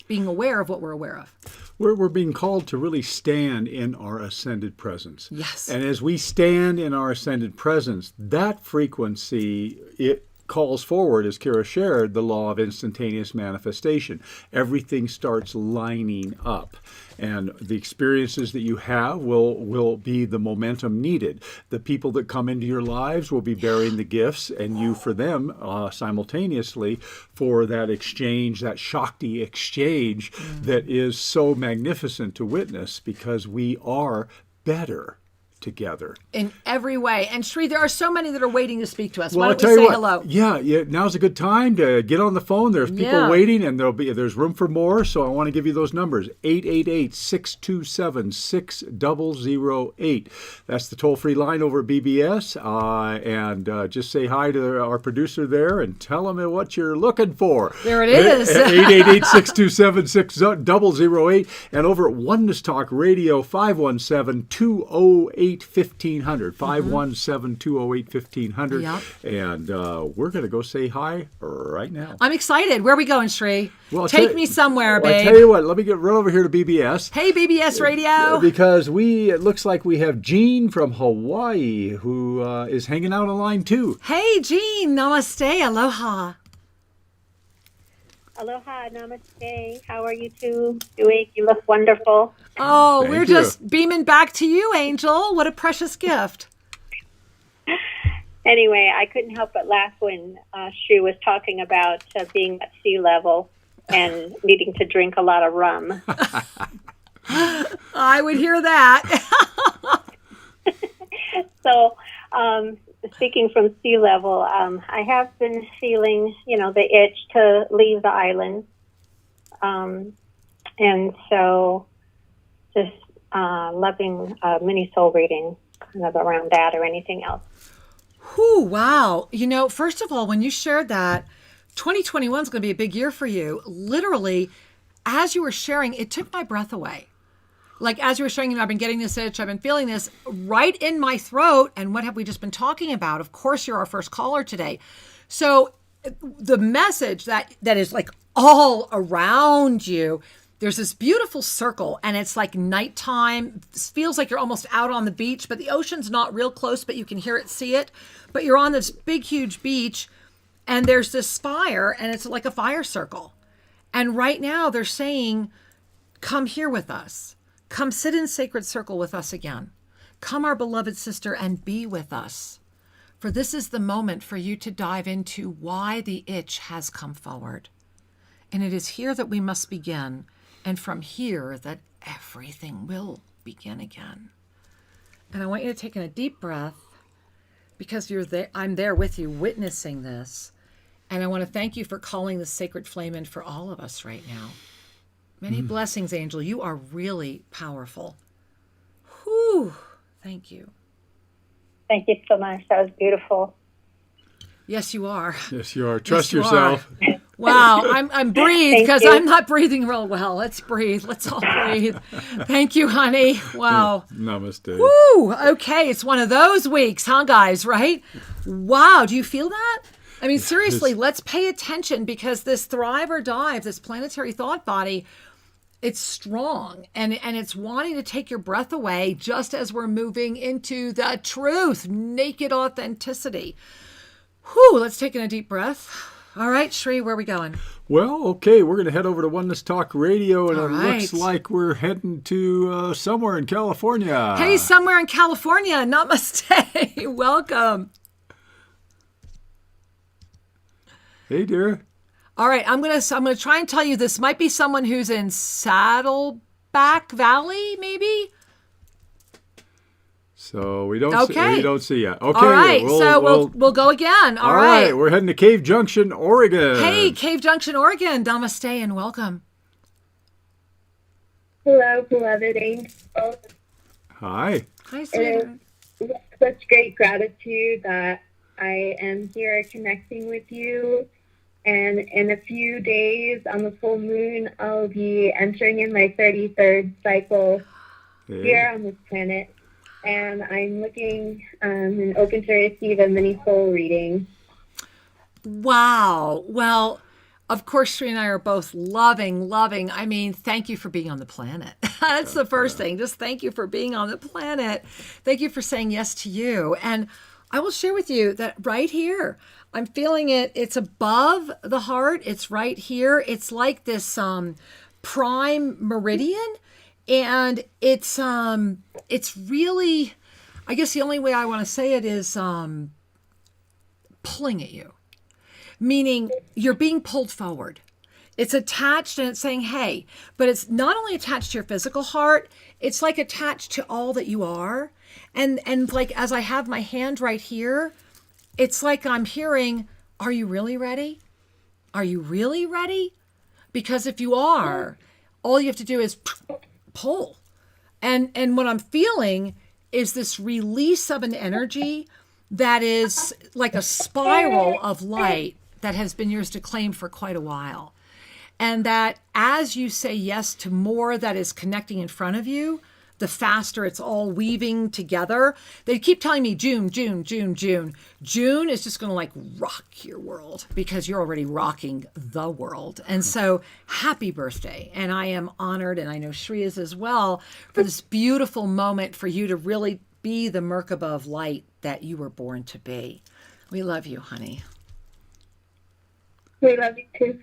being aware of what we're aware of. We're being called to really stand in our ascended presence. Yes. And as we stand in our ascended presence, that frequency, it calls forward, as Kira shared, the law of instantaneous manifestation. Everything starts lining up. And the experiences that you have will be the momentum needed. The people that come into your lives will be bearing the gifts, and you for them simultaneously for that exchange, that Shakti exchange that is so magnificent to witness, because we are better together. In every way. And Sri, there are so many that are waiting to speak to us. Well, Why don't we say hello? Yeah, now's a good time to get on the phone. There's people waiting, and there's room for more. So I want to give you those numbers: 888-627-6008. That's the toll-free line over at BBS. And just say hi to our producer there and tell him what you're looking for. There it is. 888-627-6008. And over at Oneness Talk Radio, 517-208-1500, 517-208-1500. Yep. And we're going to go say hi right now. I'm excited. Where are we going, Sri? Well, Take me somewhere, babe. I'll tell you what, let me get right over here to BBS. Hey, BBS Radio. Because it looks like we have Jean from Hawaii who is hanging out on line 2. Hey, Jean. Namaste. Aloha. Aloha, namaste. How are you two doing? You look wonderful. Oh, Thank we're you. just beaming back to you, Angel. What a precious gift. Anyway, I couldn't help but laugh when Sri was talking about being at sea level and needing to drink a lot of rum. I would hear that. So, speaking from sea level, I have been feeling, the itch to leave the island. And so just loving a mini soul reading kind of around that or anything else. Whew, wow. First of all, when you shared that, 2021 is going to be a big year for you. Literally, as you were sharing, it took my breath away. Like as you were sharing, I've been getting this itch, I've been feeling this right in my throat. And what have we just been talking about? Of course, you're our first caller today. So the message that is like all around you, there's this beautiful circle, and it's like nighttime. It feels like you're almost out on the beach, but the ocean's not real close, but you can hear it, see it. But you're on this big, huge beach, and there's this fire, and it's like a fire circle. And right now they're saying, come here with us. Come sit in sacred circle with us again. Come, our beloved sister, and be with us. For this is the moment for you to dive into why the itch has come forward. And it is here that we must begin. And from here that everything will begin again. And I want you to take in a deep breath, because you're there. I'm there with you witnessing this. And I want to thank you for calling the sacred flame in for all of us right now. Many blessings, Angel. You are really powerful. Whew. Thank you. Thank you so much. That was beautiful. Yes, you are. Yes, you are. Trust you yourself. are. Wow, I'm breathed Thank because you. I'm not breathing real well. Let's breathe. Let's all breathe. Thank you, honey. Wow. Namaste. Woo! Okay, it's one of those weeks, huh, guys? Right? Wow. Do you feel that? I mean, seriously, let's pay attention because this thrive or dive, this planetary thought body, it's strong and it's wanting to take your breath away just as we're moving into the truth, naked authenticity. Whew, let's take in a deep breath. All right, Shri, where are we going? Well, okay, we're going to head over to Oneness Talk Radio, and All it right. looks like we're heading to somewhere in California. Hey, somewhere in California. Namaste. Welcome. Hey, dear. All right, I'm gonna try and tell you this might be someone who's in Saddleback Valley, maybe. So we don't Okay. we don't see yet. Okay. All right, we'll go again. All right, we're heading to Cave Junction, Oregon. Hey, Cave Junction, Oregon. Namaste and welcome. Hello, beloved angels. Hi. Hi, It sweetheart. is with such great gratitude that I am here connecting with you. And in a few days, on the full moon, I'll be entering in my 33rd cycle here on this planet. And I'm looking and open to receive a mini soul reading. Wow. Well, of course, Sri and I are both loving. I mean, thank you for being on the planet. That's the first thing. Just thank you for being on the planet. Thank you for saying yes to you. And I will share with you that right here, I'm feeling it. It's above the heart. It's right here. It's like this prime meridian. And it's really, I guess the only way I want to say it is pulling at you. Meaning you're being pulled forward. It's attached and it's saying, hey, but it's not only attached to your physical heart, it's like attached to all that you are. And like, as I have my hand right here, it's like I'm hearing, are you really ready? Are you really ready? Because if you are, all you have to do is pull. And what I'm feeling is this release of an energy that is like a spiral of light that has been yours to claim for quite a while. And that as you say yes to more that is connecting in front of you, the faster it's all weaving together. They keep telling me June. June is just going to like rock your world because you're already rocking the world. And so happy birthday. And I am honored, and I know Shri is as well, for this beautiful moment for you to really be the Merkaba of light that you were born to be. We love you, honey. We love you too.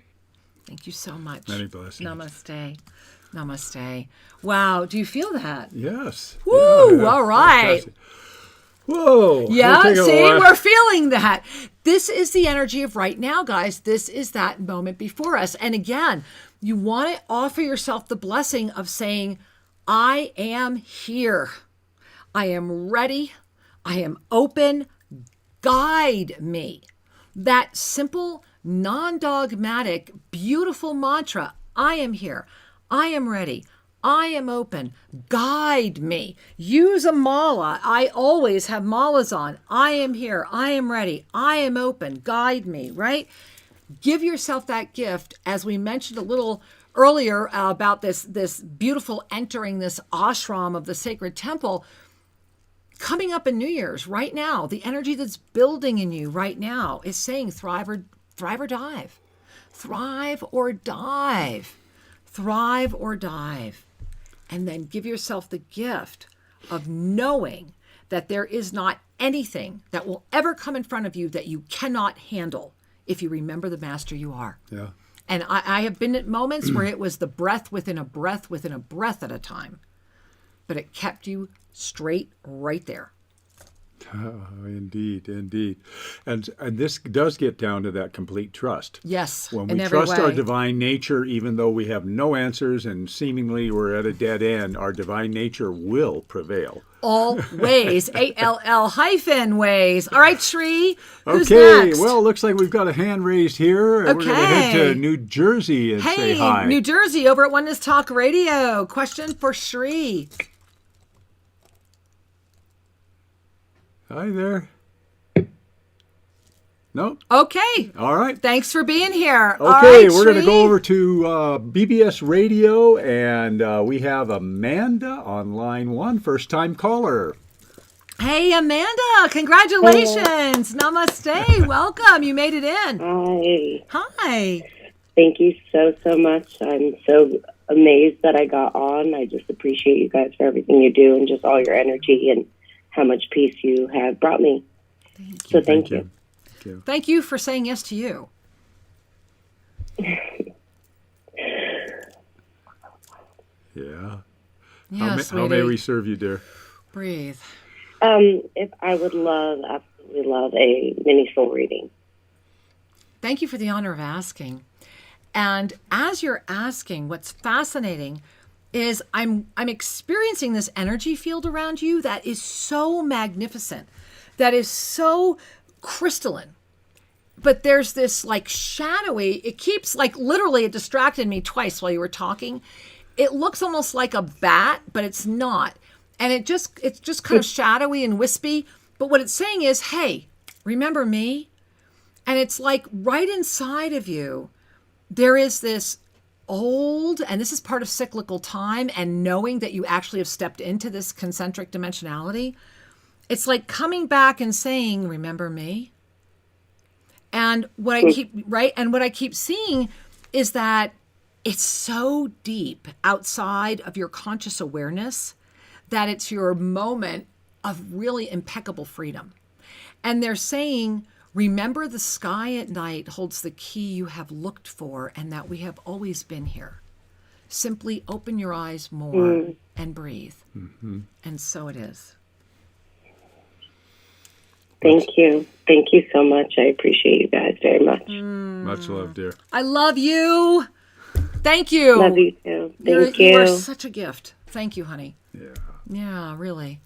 Thank you so much. Many blessings. Namaste. Namaste. Wow. Do you feel that? Yes. Woo! Yeah, all right. fantastic. Whoa. Yeah, We're taking a see, while. we're feeling that. This is the energy of right now, guys. This is that moment before us. And again, you want to offer yourself the blessing of saying, I am here. I am ready. I am open. Guide me. That simple, non-dogmatic, beautiful mantra. I am here. I am ready. I am open. Guide me. Use a mala. I always have malas on. I am here. I am ready. I am open. Guide me, right? Give yourself that gift. As we mentioned a little earlier about this beautiful entering this ashram of the sacred temple, coming up in New Year's right now, the energy that's building in you right now is saying thrive or dive. Thrive or dive. Thrive or dive. And then give yourself the gift of knowing that there is not anything that will ever come in front of you that you cannot handle if you remember the master you are. Yeah. And I have been at moments where it was the breath within a breath within a breath at a time. But it kept you straight right there. Oh, indeed. And this does get down to that complete trust. Yes, When in we every trust way. our divine nature, even though we have no answers and seemingly we're at a dead end, our divine nature will prevail. Always. ALL-ways. All right, Shri. Who's Okay, next? well, looks like we've got a hand raised here. We're going to head Okay. to New Jersey and say hi. Hey, New Jersey, over at Oneness Talk Radio. Question for Shri. Hi there. No? Okay. All right. Thanks for being here. Okay, All right, we're going to Sri. go over to BBS Radio, and we have Amanda on line 1, first-time caller. Hey, Amanda. Congratulations. Namaste. Welcome. You made it in. Hi. Hi. Thank you so much. I'm so amazed that I got on. I just appreciate you guys for everything you do and just all your energy and how much peace you have brought me. So thank you. Thank you for saying yes to you. Yeah. Yes, how may we serve you, dear? Breathe. If I would absolutely love a mini soul reading. Thank you for the honor of asking. And as you're asking, what's fascinating is I'm experiencing this energy field around you that is so magnificent, that is so crystalline. But there's this like shadowy, it keeps like literally it distracted me twice while you were talking. It looks almost like a bat, but it's not. And it's just kind of shadowy and wispy. But what it's saying is, hey, remember me? And it's like right inside of you, there is this old, and this is part of cyclical time and knowing that you actually have stepped into this concentric dimensionality. It's like coming back and saying, remember me? And what I keep seeing is that it's so deep outside of your conscious awareness that it's your moment of really impeccable freedom. And they're saying, remember the sky at night holds the key you have looked for and that we have always been here. Simply open your eyes more and breathe. Mm-hmm. And so it is. Thank you. Thank you so much. I appreciate you guys very much. Much love, dear. I love you. Thank you. Love you too. Thank you. You are such a gift. Thank you, honey. Yeah. Yeah, really.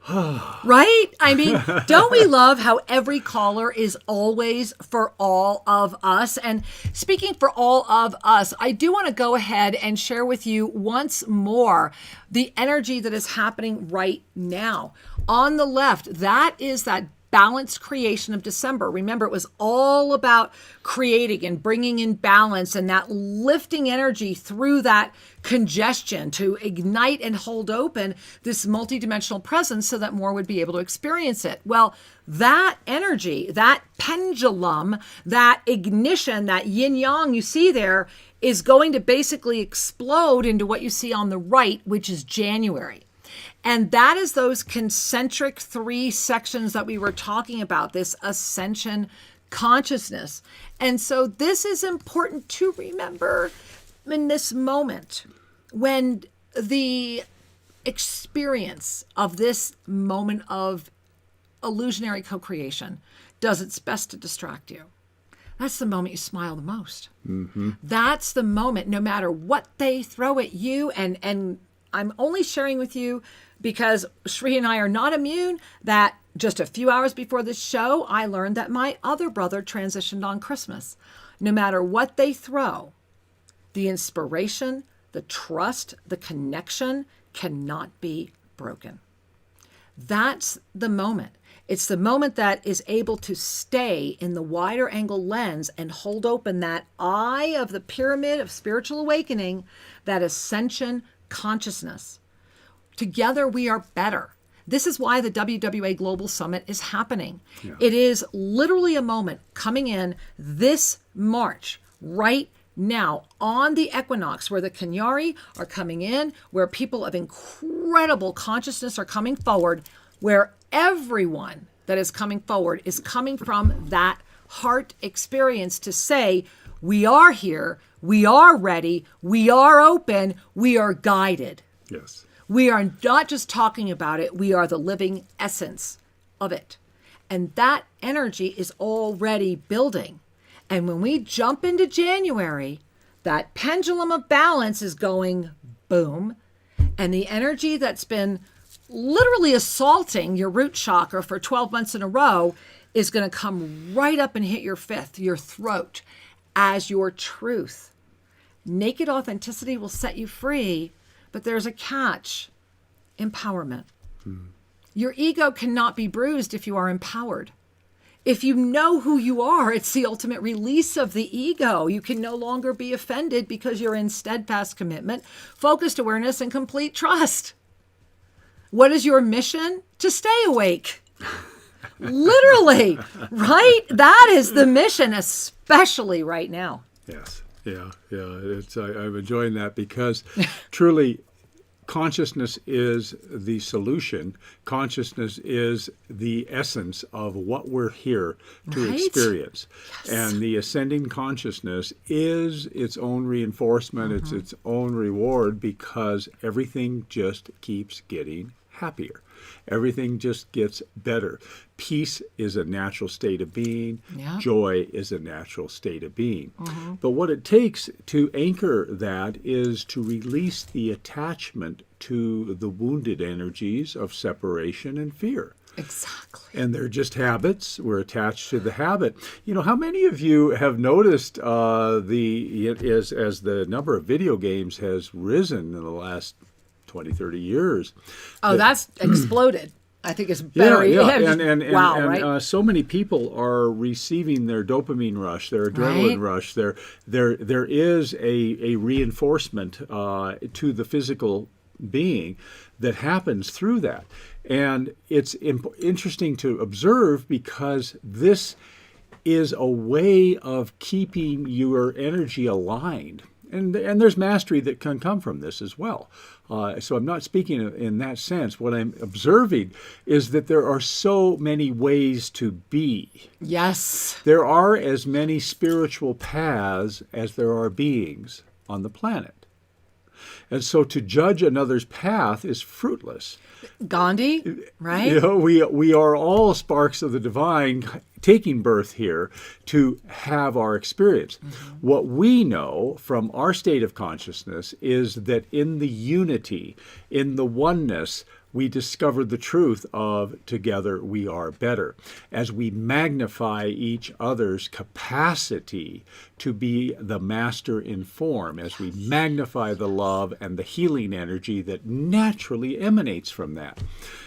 Right? I mean, don't we love how every caller is always for all of us? And speaking for all of us, I do want to go ahead and share with you once more the energy that is happening right now. On the left, that is that balanced creation of December. Remember, it was all about creating and bringing in balance and that lifting energy through that congestion to ignite and hold open this multidimensional presence so that more would be able to experience it. Well, that energy, that pendulum, that ignition, that yin yang you see there is going to basically explode into what you see on the right, which is January. And that is those concentric 3 sections that we were talking about, this ascension consciousness. And so this is important to remember in this moment when the experience of this moment of illusionary co-creation does its best to distract you. That's the moment you smile the most. Mm-hmm. That's the moment, no matter what they throw at you. And I'm only sharing with you because Sri and I are not immune, that just a few hours before this show, I learned that my other brother transitioned on Christmas. No matter what they throw, the inspiration, the trust, the connection cannot be broken. That's the moment. It's the moment that is able to stay in the wider angle lens and hold open that eye of the pyramid of spiritual awakening, that ascension consciousness. Together we are better. This is why the WWA Global Summit is happening. Yeah. It is literally a moment coming in this March, right now, on the equinox, where the Kenyari are coming in, where people of incredible consciousness are coming forward, where everyone that is coming forward is coming from that heart experience to say, we are here, we are ready, we are open, we are guided. Yes. We are not just talking about it, we are the living essence of it. And that energy is already building. And when we jump into January, that pendulum of balance is going boom. And the energy that's been literally assaulting your root chakra for 12 months in a row is going to come right up and hit your fifth, your throat, as your truth. Naked authenticity will set you free, but there's a catch: empowerment. Your ego cannot be bruised if you are empowered. if you know who you are, it's the ultimate release of the ego. You can no longer be offended because you're in steadfast commitment, focused awareness, and complete trust. What is your mission? To stay awake. Literally, right? That is the mission, especially right now. Yes. Yeah. I'm enjoying that because truly, consciousness is the solution. Consciousness is the essence of what we're here to experience. Yes. And the ascending consciousness is its own reinforcement. It's its own reward because everything just keeps getting happier. Everything just gets better. Peace is a natural state of being. Yeah. Joy is a natural state of being. But what it takes to anchor that is to release the attachment to the wounded energies of separation and fear. Exactly. And they're just habits. We're attached to the habit. You know, how many of you have noticed as the number of video games has risen in the last 20, 30 years. Oh, that's exploded. I think it's better. Yeah. And right? So many people are receiving their dopamine rush, their adrenaline rush. There is a reinforcement to the physical being that happens through that. And it's interesting to observe because this is a way of keeping your energy aligned. And there's mastery that can come from this as well. So I'm not speaking in that sense. What I'm observing is that there are so many ways to be. Yes. There are as many spiritual paths as there are beings on the planet. And so to judge another's path is fruitless. Gandhi, right? You know, we are all sparks of the divine taking birth here to have our experience. What we know from our state of consciousness is that in the unity, in the oneness, we discover the truth of together we are better. As we magnify each other's capacity to be the master in form, as we magnify the love and the healing energy that naturally emanates from that.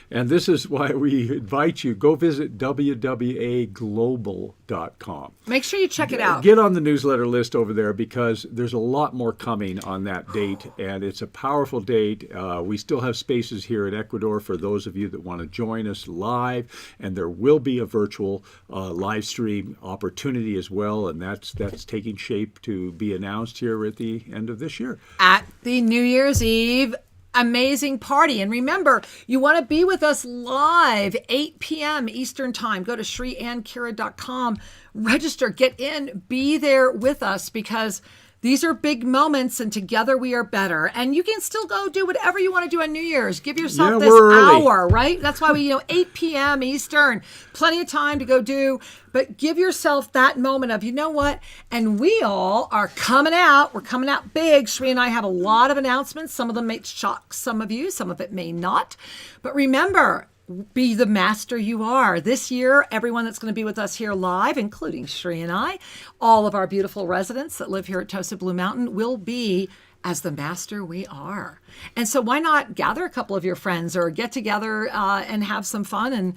And this is why we invite you, go visit wwaglobal.com. Make sure you check it out. Get on the newsletter list over there because there's a lot more coming on that date, and it's a powerful date. We still have spaces here in Ecuador for those of you that want to join us live, and there will be a virtual live stream opportunity as well, and that's taking shape to be announced here at the end of this year. At the New Year's Eve amazing party. And remember, you want to be with us live, 8 p.m. Eastern Time. Go to ShriAnnKira.com, register, get in, be there with us because these are big moments and together we are better. And you can still go do whatever you want to do on New Year's. Give yourself this hour, right? That's why we, 8 p.m. Eastern, plenty of time to go do, but give yourself that moment of, you know what? And we all are coming out. We're coming out big. Shri and I have a lot of announcements. Some of them may shock some of you. Some of it may not. But remember, be the master you are. This year, everyone that's going to be with us here live, including Shri and I, all of our beautiful residents that live here at TOSA Blue Mountain will be as the master we are. And so why not gather a couple of your friends or get together and have some fun and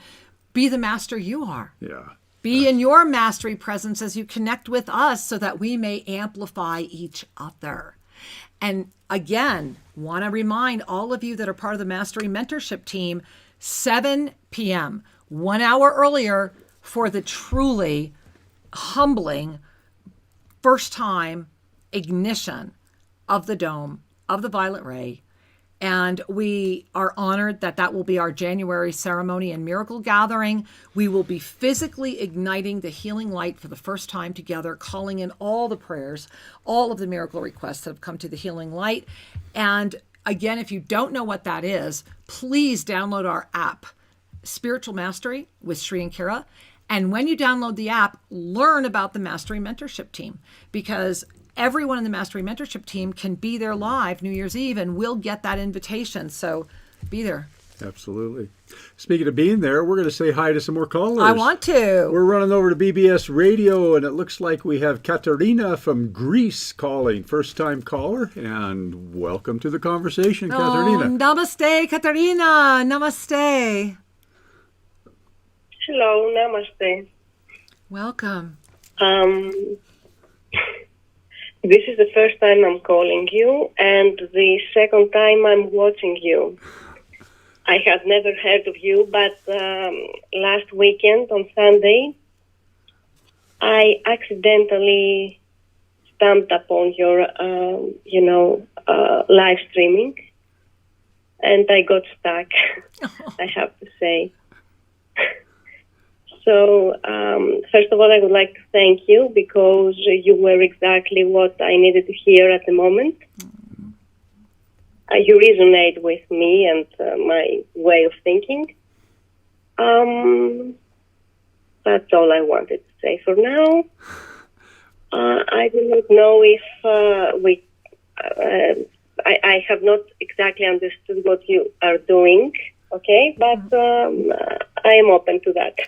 be the master you are. Yeah. Be in your mastery presence as you connect with us so that we may amplify each other. And again, want to remind all of you that are part of the Mastery Mentorship team, 7 p.m., 1 hour earlier for the truly humbling first time ignition of the dome, of the violet ray. And we are honored that that will be our January ceremony and miracle gathering. We will be physically igniting the healing light for the first time together, calling in all the prayers, all of the miracle requests that have come to the healing light. And again, if you don't know what that is, please download our app, Spiritual Mastery with Shri and Kira. And when you download the app, learn about the Mastery Mentorship team, because everyone in the Mastery Mentorship team can be there live New Year's Eve and we'll get that invitation. So be there. Absolutely. Speaking of being there, we're going to say hi to some more callers. I want to. We're running over to BBS Radio, and it looks like we have Katerina from Greece calling. First-time caller, and welcome to the conversation, Katerina. Namaste, Katerina. Namaste. Hello, namaste. Welcome. This is the first time I'm calling you, and the second time I'm watching you. I had never heard of you, but last weekend on Sunday, I accidentally stumbled upon your, live streaming, and I got stuck, I have to say. So, first of all, I would like to thank you because you were exactly what I needed to hear at the moment. You resonate with me and my way of thinking. That's all I wanted to say for now. I do not know if I have not exactly understood what you are doing, okay? But I am open to that.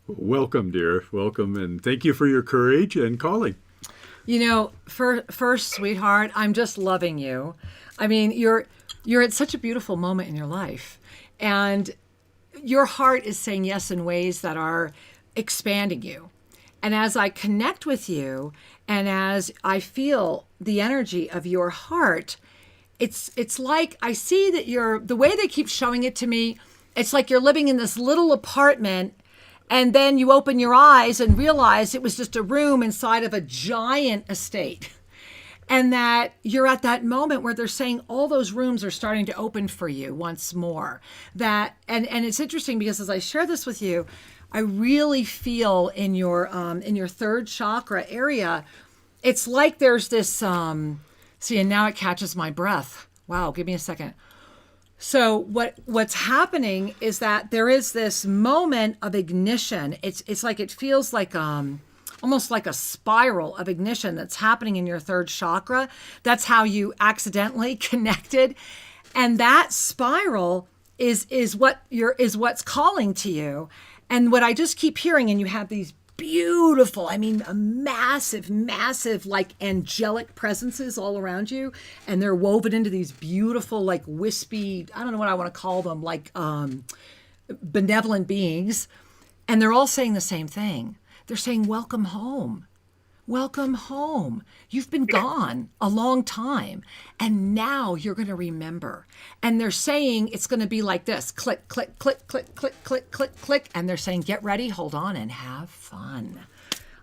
Welcome, dear. Welcome, and thank you for your courage and calling. First, sweetheart, I'm just loving you. I mean, you're at such a beautiful moment in your life, and your heart is saying yes in ways that are expanding you. And as I connect with you, and as I feel the energy of your heart, it's like I see that the way they keep showing it to me, it's like you're living in this little apartment. And then you open your eyes and realize it was just a room inside of a giant estate. And that you're at that moment where they're saying all those rooms are starting to open for you once more. And it's interesting because as I share this with you, I really feel in your third chakra area, it's like there's this, and now it catches my breath. Wow, give me a second. So what's happening is that there is this moment of ignition. It's like it feels like almost like a spiral of ignition that's happening in your third chakra. That's how you accidentally connected, and that spiral is what's calling to you. And what I just keep hearing, and you have these beautiful, I mean, a massive, like angelic presences all around you. And they're woven into these beautiful, like wispy, I don't know what I want to call them, like benevolent beings. And they're all saying the same thing. They're saying, welcome home. Welcome home. You've been gone a long time, and now you're going to remember. And they're saying it's going to be like this, click, click, click, click, click, click, click, click. And they're saying, get ready, hold on, and have fun.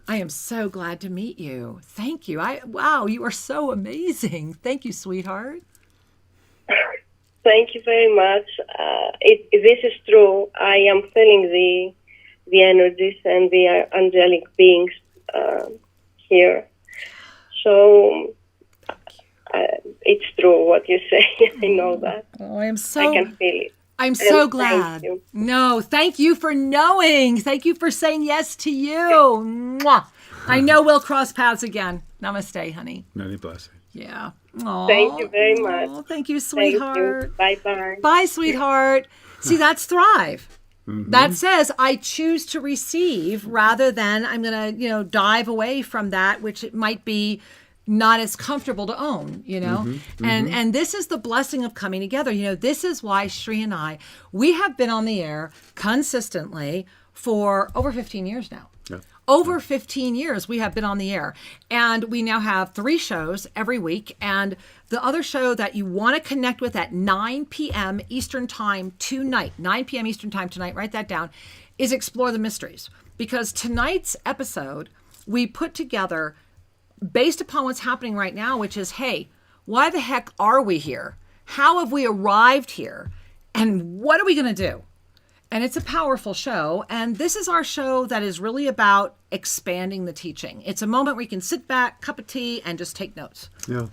I am so glad to meet you. Thank you. Wow, you are so amazing. Thank you, sweetheart. Thank you very much. This is true. I am feeling the energies and the angelic beings here. So it's true what you say. I know that. Oh, I can feel it. I'm so glad. No, thank you for knowing. Thank you for saying yes to you. Mwah. I know we'll cross paths again. Namaste, honey. Many blessings. Yeah. Aww. Thank you very much. Oh, thank you, sweetheart. Thank you. Bye-bye. Bye, sweetheart. See, that's Thrive. Mm-hmm. That says I choose to receive rather than I'm going to, dive away from that, which it might be not as comfortable to own, And this is the blessing of coming together. This is why Shri and I, we have been on the air consistently for over 15 years now. Yeah. Over 15 years we have been on the air, and we now have 3 shows every week. And the other show that you want to connect with at 9 p.m. Eastern Time tonight, 9 p.m. Eastern Time tonight, write that down, is Explore the Mysteries. Because tonight's episode, we put together based upon what's happening right now, which is, hey, why the heck are we here? How have we arrived here? And what are we going to do? And it's a powerful show. And this is our show that is really about expanding the teaching. It's a moment where you can sit back, cup of tea, and just take notes. Yeah.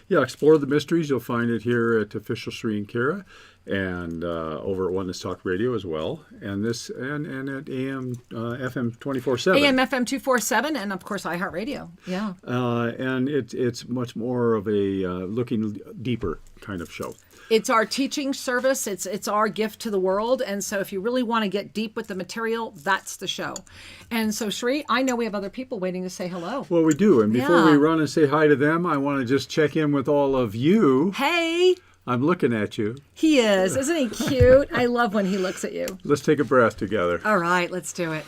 Explore the Mysteries. You'll find it here at Official Sri and Kira, and over at Oneness Talk Radio as well. And this and at AM FM 24/7. AM FM 247, and of course iHeartRadio. Yeah. And it's much more of a looking deeper kind of show. It's our teaching service. It's our gift to the world. And so if you really want to get deep with the material, that's the show. And so, Shri, I know we have other people waiting to say hello. Well, we do. And before we run and say hi to them, I want to just check in with all of you. Hey. I'm looking at you. He is. Isn't he cute? I love when he looks at you. Let's take a breath together. All right, let's do it.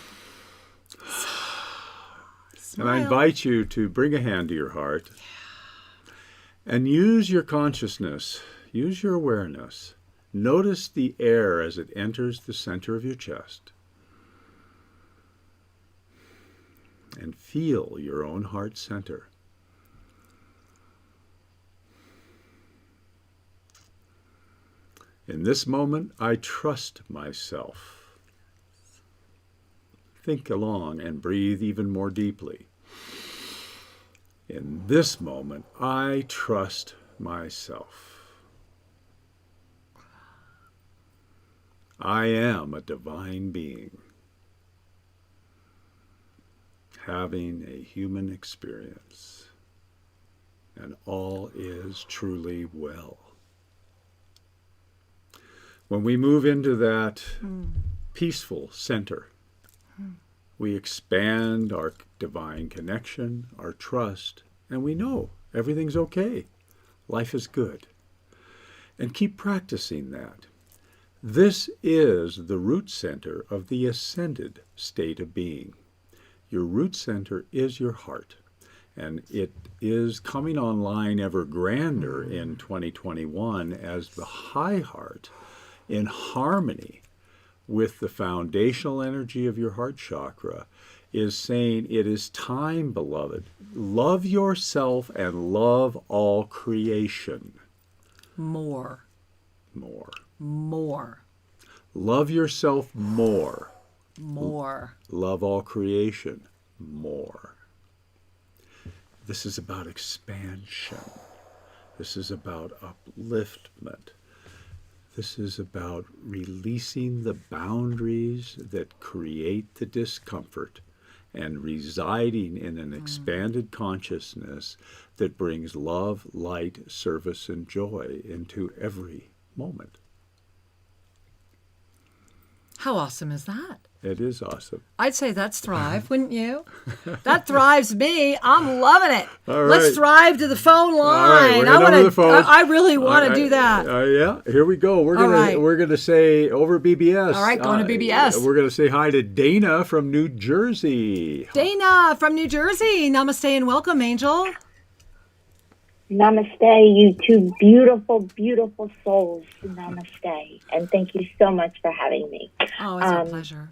And I invite you to bring a hand to your heart and use your consciousness, use your awareness. Notice the air as it enters the center of your chest. And feel your own heart center. In this moment, I trust myself. Think along and breathe even more deeply. In this moment, I trust myself. I am a divine being, having a human experience, and all is truly well. When we move into that peaceful center, we expand our divine connection, our trust, and we know everything's okay. Life is good. And keep practicing that. This is the root center of the ascended state of being. Your root center is your heart, and it is coming online ever grander in 2021 as the high heart, in harmony with the foundational energy of your heart chakra, is saying, it is time, beloved. Love yourself and love all creation. More. More. More. Love yourself more. More. Love all creation more. This is about expansion. This is about upliftment. This is about releasing the boundaries that create the discomfort and residing in an expanded consciousness that brings love, light, service, and joy into every moment. How awesome is that? It is awesome. I'd say that's thrive, wouldn't you? That thrives me. I'm loving it. All right. Let's thrive to the phone line. All right, we're heading over to the phone. I really want to do that. Yeah, here we go. We're gonna say over BBS. All right, going to BBS. We're gonna say hi to Dana from New Jersey. Dana from New Jersey. Namaste and welcome, Angel. Namaste, you two beautiful, beautiful souls. Namaste. And thank you so much for having me. Oh, it's a pleasure.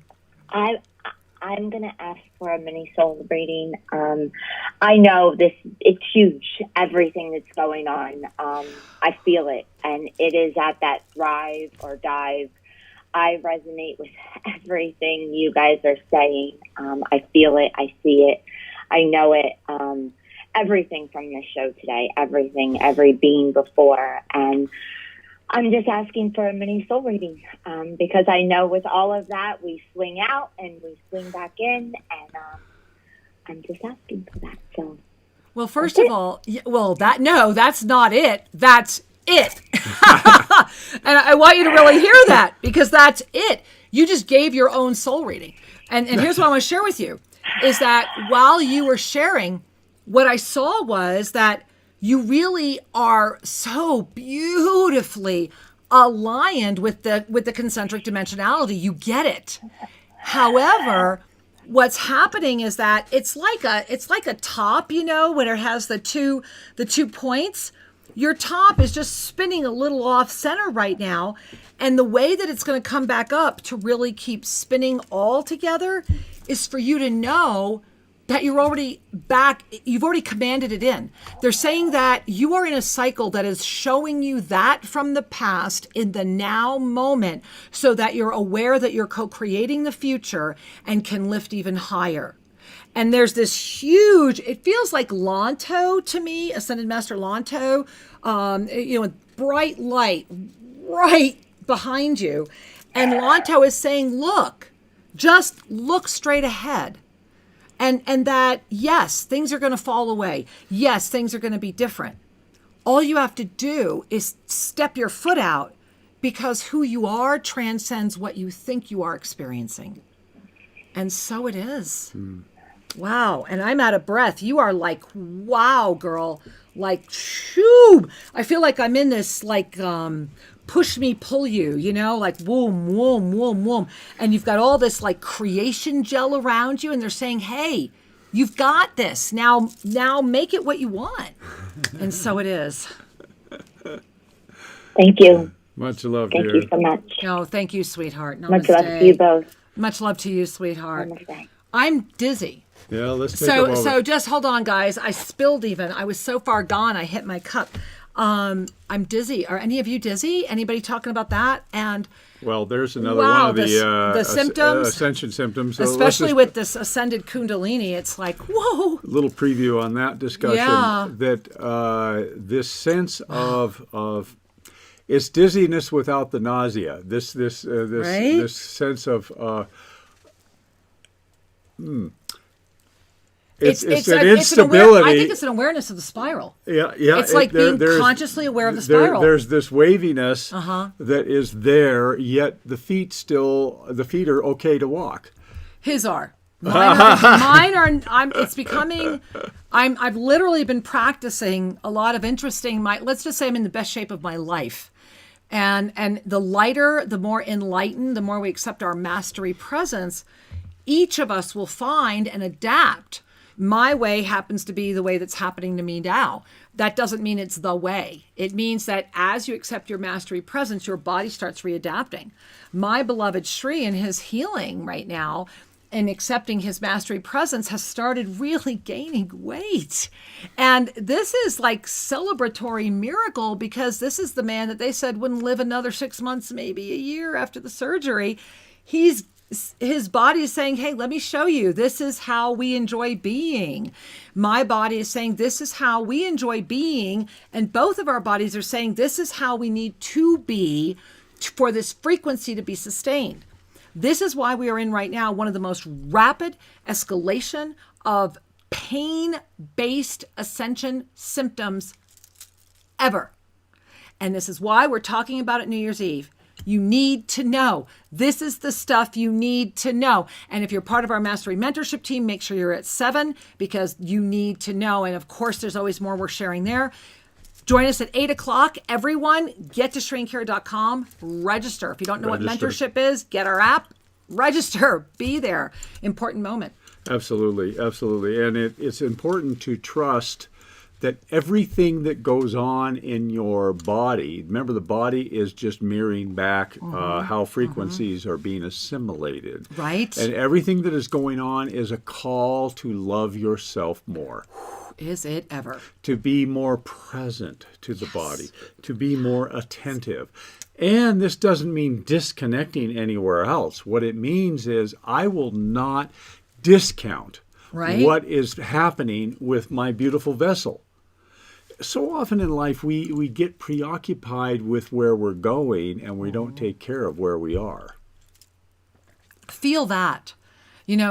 I'm going to ask for a mini soul reading. I know it's huge, everything that's going on. I feel it, and it is at that thrive or dive. I resonate with everything you guys are saying. I feel it. I see it. I know it. Everything from this show today, everything, every being before. And I'm just asking for a mini soul reading because I know with all of that, we swing out and we swing back in. And I'm just asking for that. So, well, first of all, that's not it. That's it. And I want you to really hear that because that's it. You just gave your own soul reading. And here's what I want to share with you is that while you were sharing, what I saw was that you really are so beautifully aligned with the concentric dimensionality. You get it. However, what's happening is that it's like a top, when it has the two points. Your top is just spinning a little off center right now. And the way that it's going to come back up to really keep spinning all together is for you to know that you're already back, you've already commanded it in. They're saying that you are in a cycle that is showing you that from the past in the now moment so that you're aware that you're co-creating the future and can lift even higher. And there's this huge, it feels like Lanto to me, Ascended Master Lanto, with bright light right behind you. And Lanto is saying, look, just look straight ahead. And that, yes, things are going to fall away. Yes, things are going to be different. All you have to do is step your foot out because who you are transcends what you think you are experiencing. And so it is. Wow. And I'm out of breath. You are like, wow, girl. Like, shoo. I feel like I'm in this push me, pull you, like womb, womb, womb, womb. And you've got all this like creation gel around you, and they're saying, hey, you've got this. Now make it what you want. And so it is. Thank you. Much love, Thank you so much. No, thank you, sweetheart. Namaste. Much love to you both. Much love to you, sweetheart. Namaste. I'm dizzy. Yeah, let's take a moment. So just hold on, guys. I spilled even. I was so far gone, I hit my cup. I'm dizzy. Are any of you dizzy? Anybody talking about that? And well, there's another one of the symptoms, ascension symptoms. So especially with this ascended kundalini, it's like, whoa. Little preview on that discussion. Yeah. That this sense of it's dizziness without the nausea. This sense of It's an instability. I think it's an awareness of the spiral. Yeah. It's like being consciously aware of the spiral. There's this waviness that is there, yet the feet are okay to walk. His are. Mine are. It's becoming. I've literally been practicing a lot of interesting. Let's just say I'm in the best shape of my life, and the lighter, the more enlightened, the more we accept our mastery presence. Each of us will find and adapt. My way happens to be the way that's happening to me now. That doesn't mean it's the way. It means that as you accept your mastery presence, your body starts readapting. My beloved Sri in his healing right now and accepting his mastery presence has started really gaining weight. And this is like celebratory miracle because this is the man that they said wouldn't live another 6 months, maybe a year after the surgery. His body is saying, hey, let me show you. This is how we enjoy being. My body is saying, this is how we enjoy being. And both of our bodies are saying, this is how we need to be for this frequency to be sustained. This is why we are in right now one of the most rapid escalation of pain-based ascension symptoms ever. And this is why we're talking about it New Year's Eve. You need to know. This is the stuff you need to know. And if you're part of our Mastery Mentorship team, make sure you're at 7 because you need to know. And of course, there's always more we're sharing there. Join us at 8 o'clock. Everyone, get to ShriNkara.com. Register. If you don't know what mentorship is, get our app. Register. Be there. Important moment. Absolutely. And it's important to trust that everything that goes on in your body, remember the body is just mirroring back how frequencies are being assimilated. Right. And everything that is going on is a call to love yourself more. Is it ever? To be more present to the body, to be more attentive. And this doesn't mean disconnecting anywhere else. What it means is I will not discount what is happening with my beautiful vessel. So often in life, we get preoccupied with where we're going and we don't take care of where we are. Feel that.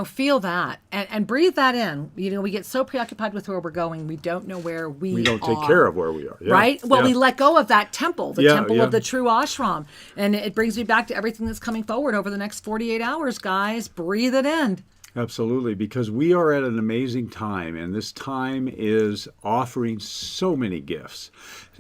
Feel that and breathe that in. We get so preoccupied with where we're going, we don't know where we are. We don't take care of where we are. Yeah. Right? Well, we let go of that temple, the temple of the true ashram. And it brings me back to everything that's coming forward over the next 48 hours, guys. Breathe it in. Absolutely, because we are at an amazing time, and this time is offering so many gifts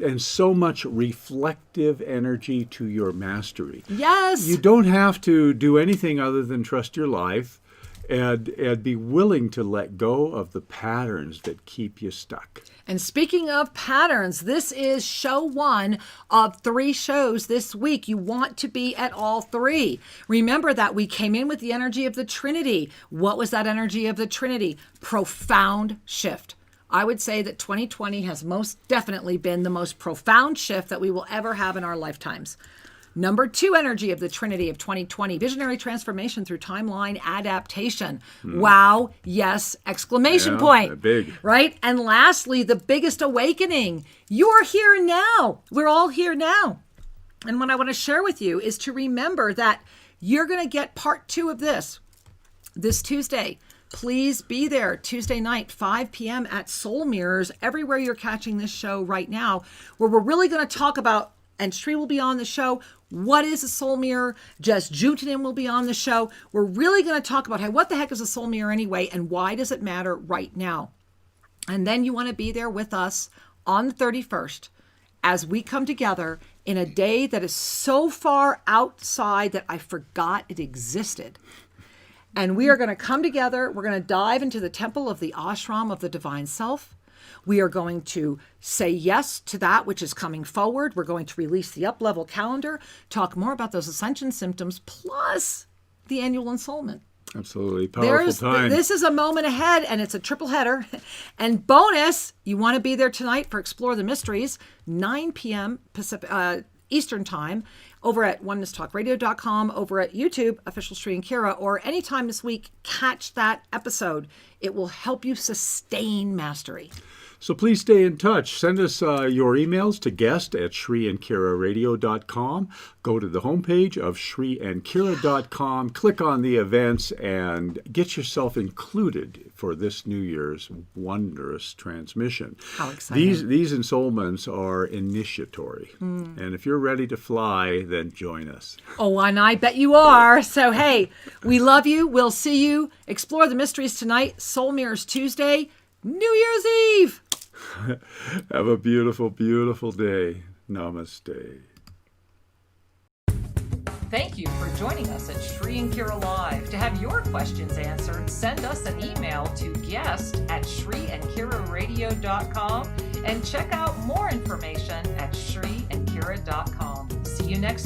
and so much reflective energy to your mastery. Yes. You don't have to do anything other than trust your life and be willing to let go of the patterns that keep you stuck. And speaking of patterns, this is show 1 of 3 shows this week. You want to be at all 3. Remember that we came in with the energy of the Trinity. What was that energy of the Trinity? Profound shift. I would say that 2020 has most definitely been the most profound shift that we will ever have in our lifetimes. Number 2 energy of the Trinity of 2020, visionary transformation through timeline adaptation. Wow, yes, exclamation point. Big. Right? And lastly, the biggest awakening. You're here now. We're all here now. And what I want to share with you is to remember that you're going to get part 2 of this Tuesday. Please be there Tuesday night, 5 p.m. at Soul Mirrors, everywhere you're catching this show right now, where we're really going to talk about, and Sri will be on the show, what is a soul mirror? Jess Jutanen will be on the show. We're really going to talk about, hey, what the heck is a soul mirror anyway, and why does it matter right now? And then you want to be there with us on the 31st as we come together in a day that is so far outside that I forgot it existed. And we are going to come together. We're going to dive into the temple of the ashram of the divine self. We are going to say yes to that which is coming forward. We're going to release the up-level calendar, talk more about those ascension symptoms, plus the annual ensoulment. Absolutely. Powerful time. This is a moment ahead, and it's a triple header. And bonus, you want to be there tonight for Explore the Mysteries, 9 p.m. Pacific, Eastern Time, over at onenesstalkradio.com, over at YouTube, Official Sri and Kira, or anytime this week, catch that episode. It will help you sustain mastery. So please stay in touch. Send us your emails to guest@shriandkiraradio.com. Go to the homepage of shriandkira.com, click on the events, and get yourself included for this New Year's wondrous transmission. How exciting. These ensoulments are initiatory. And if you're ready to fly, then join us. Oh, and I bet you are. So, hey, we love you. We'll see you. Explore the Mysteries tonight, Soul Mirrors Tuesday, New Year's Eve. Have a beautiful, beautiful day. Namaste. Thank you for joining us at Sri and Kira Live. To have your questions answered, send us an email to guest@shriandkiraradio.com and check out more information at shriandkira.com. See you next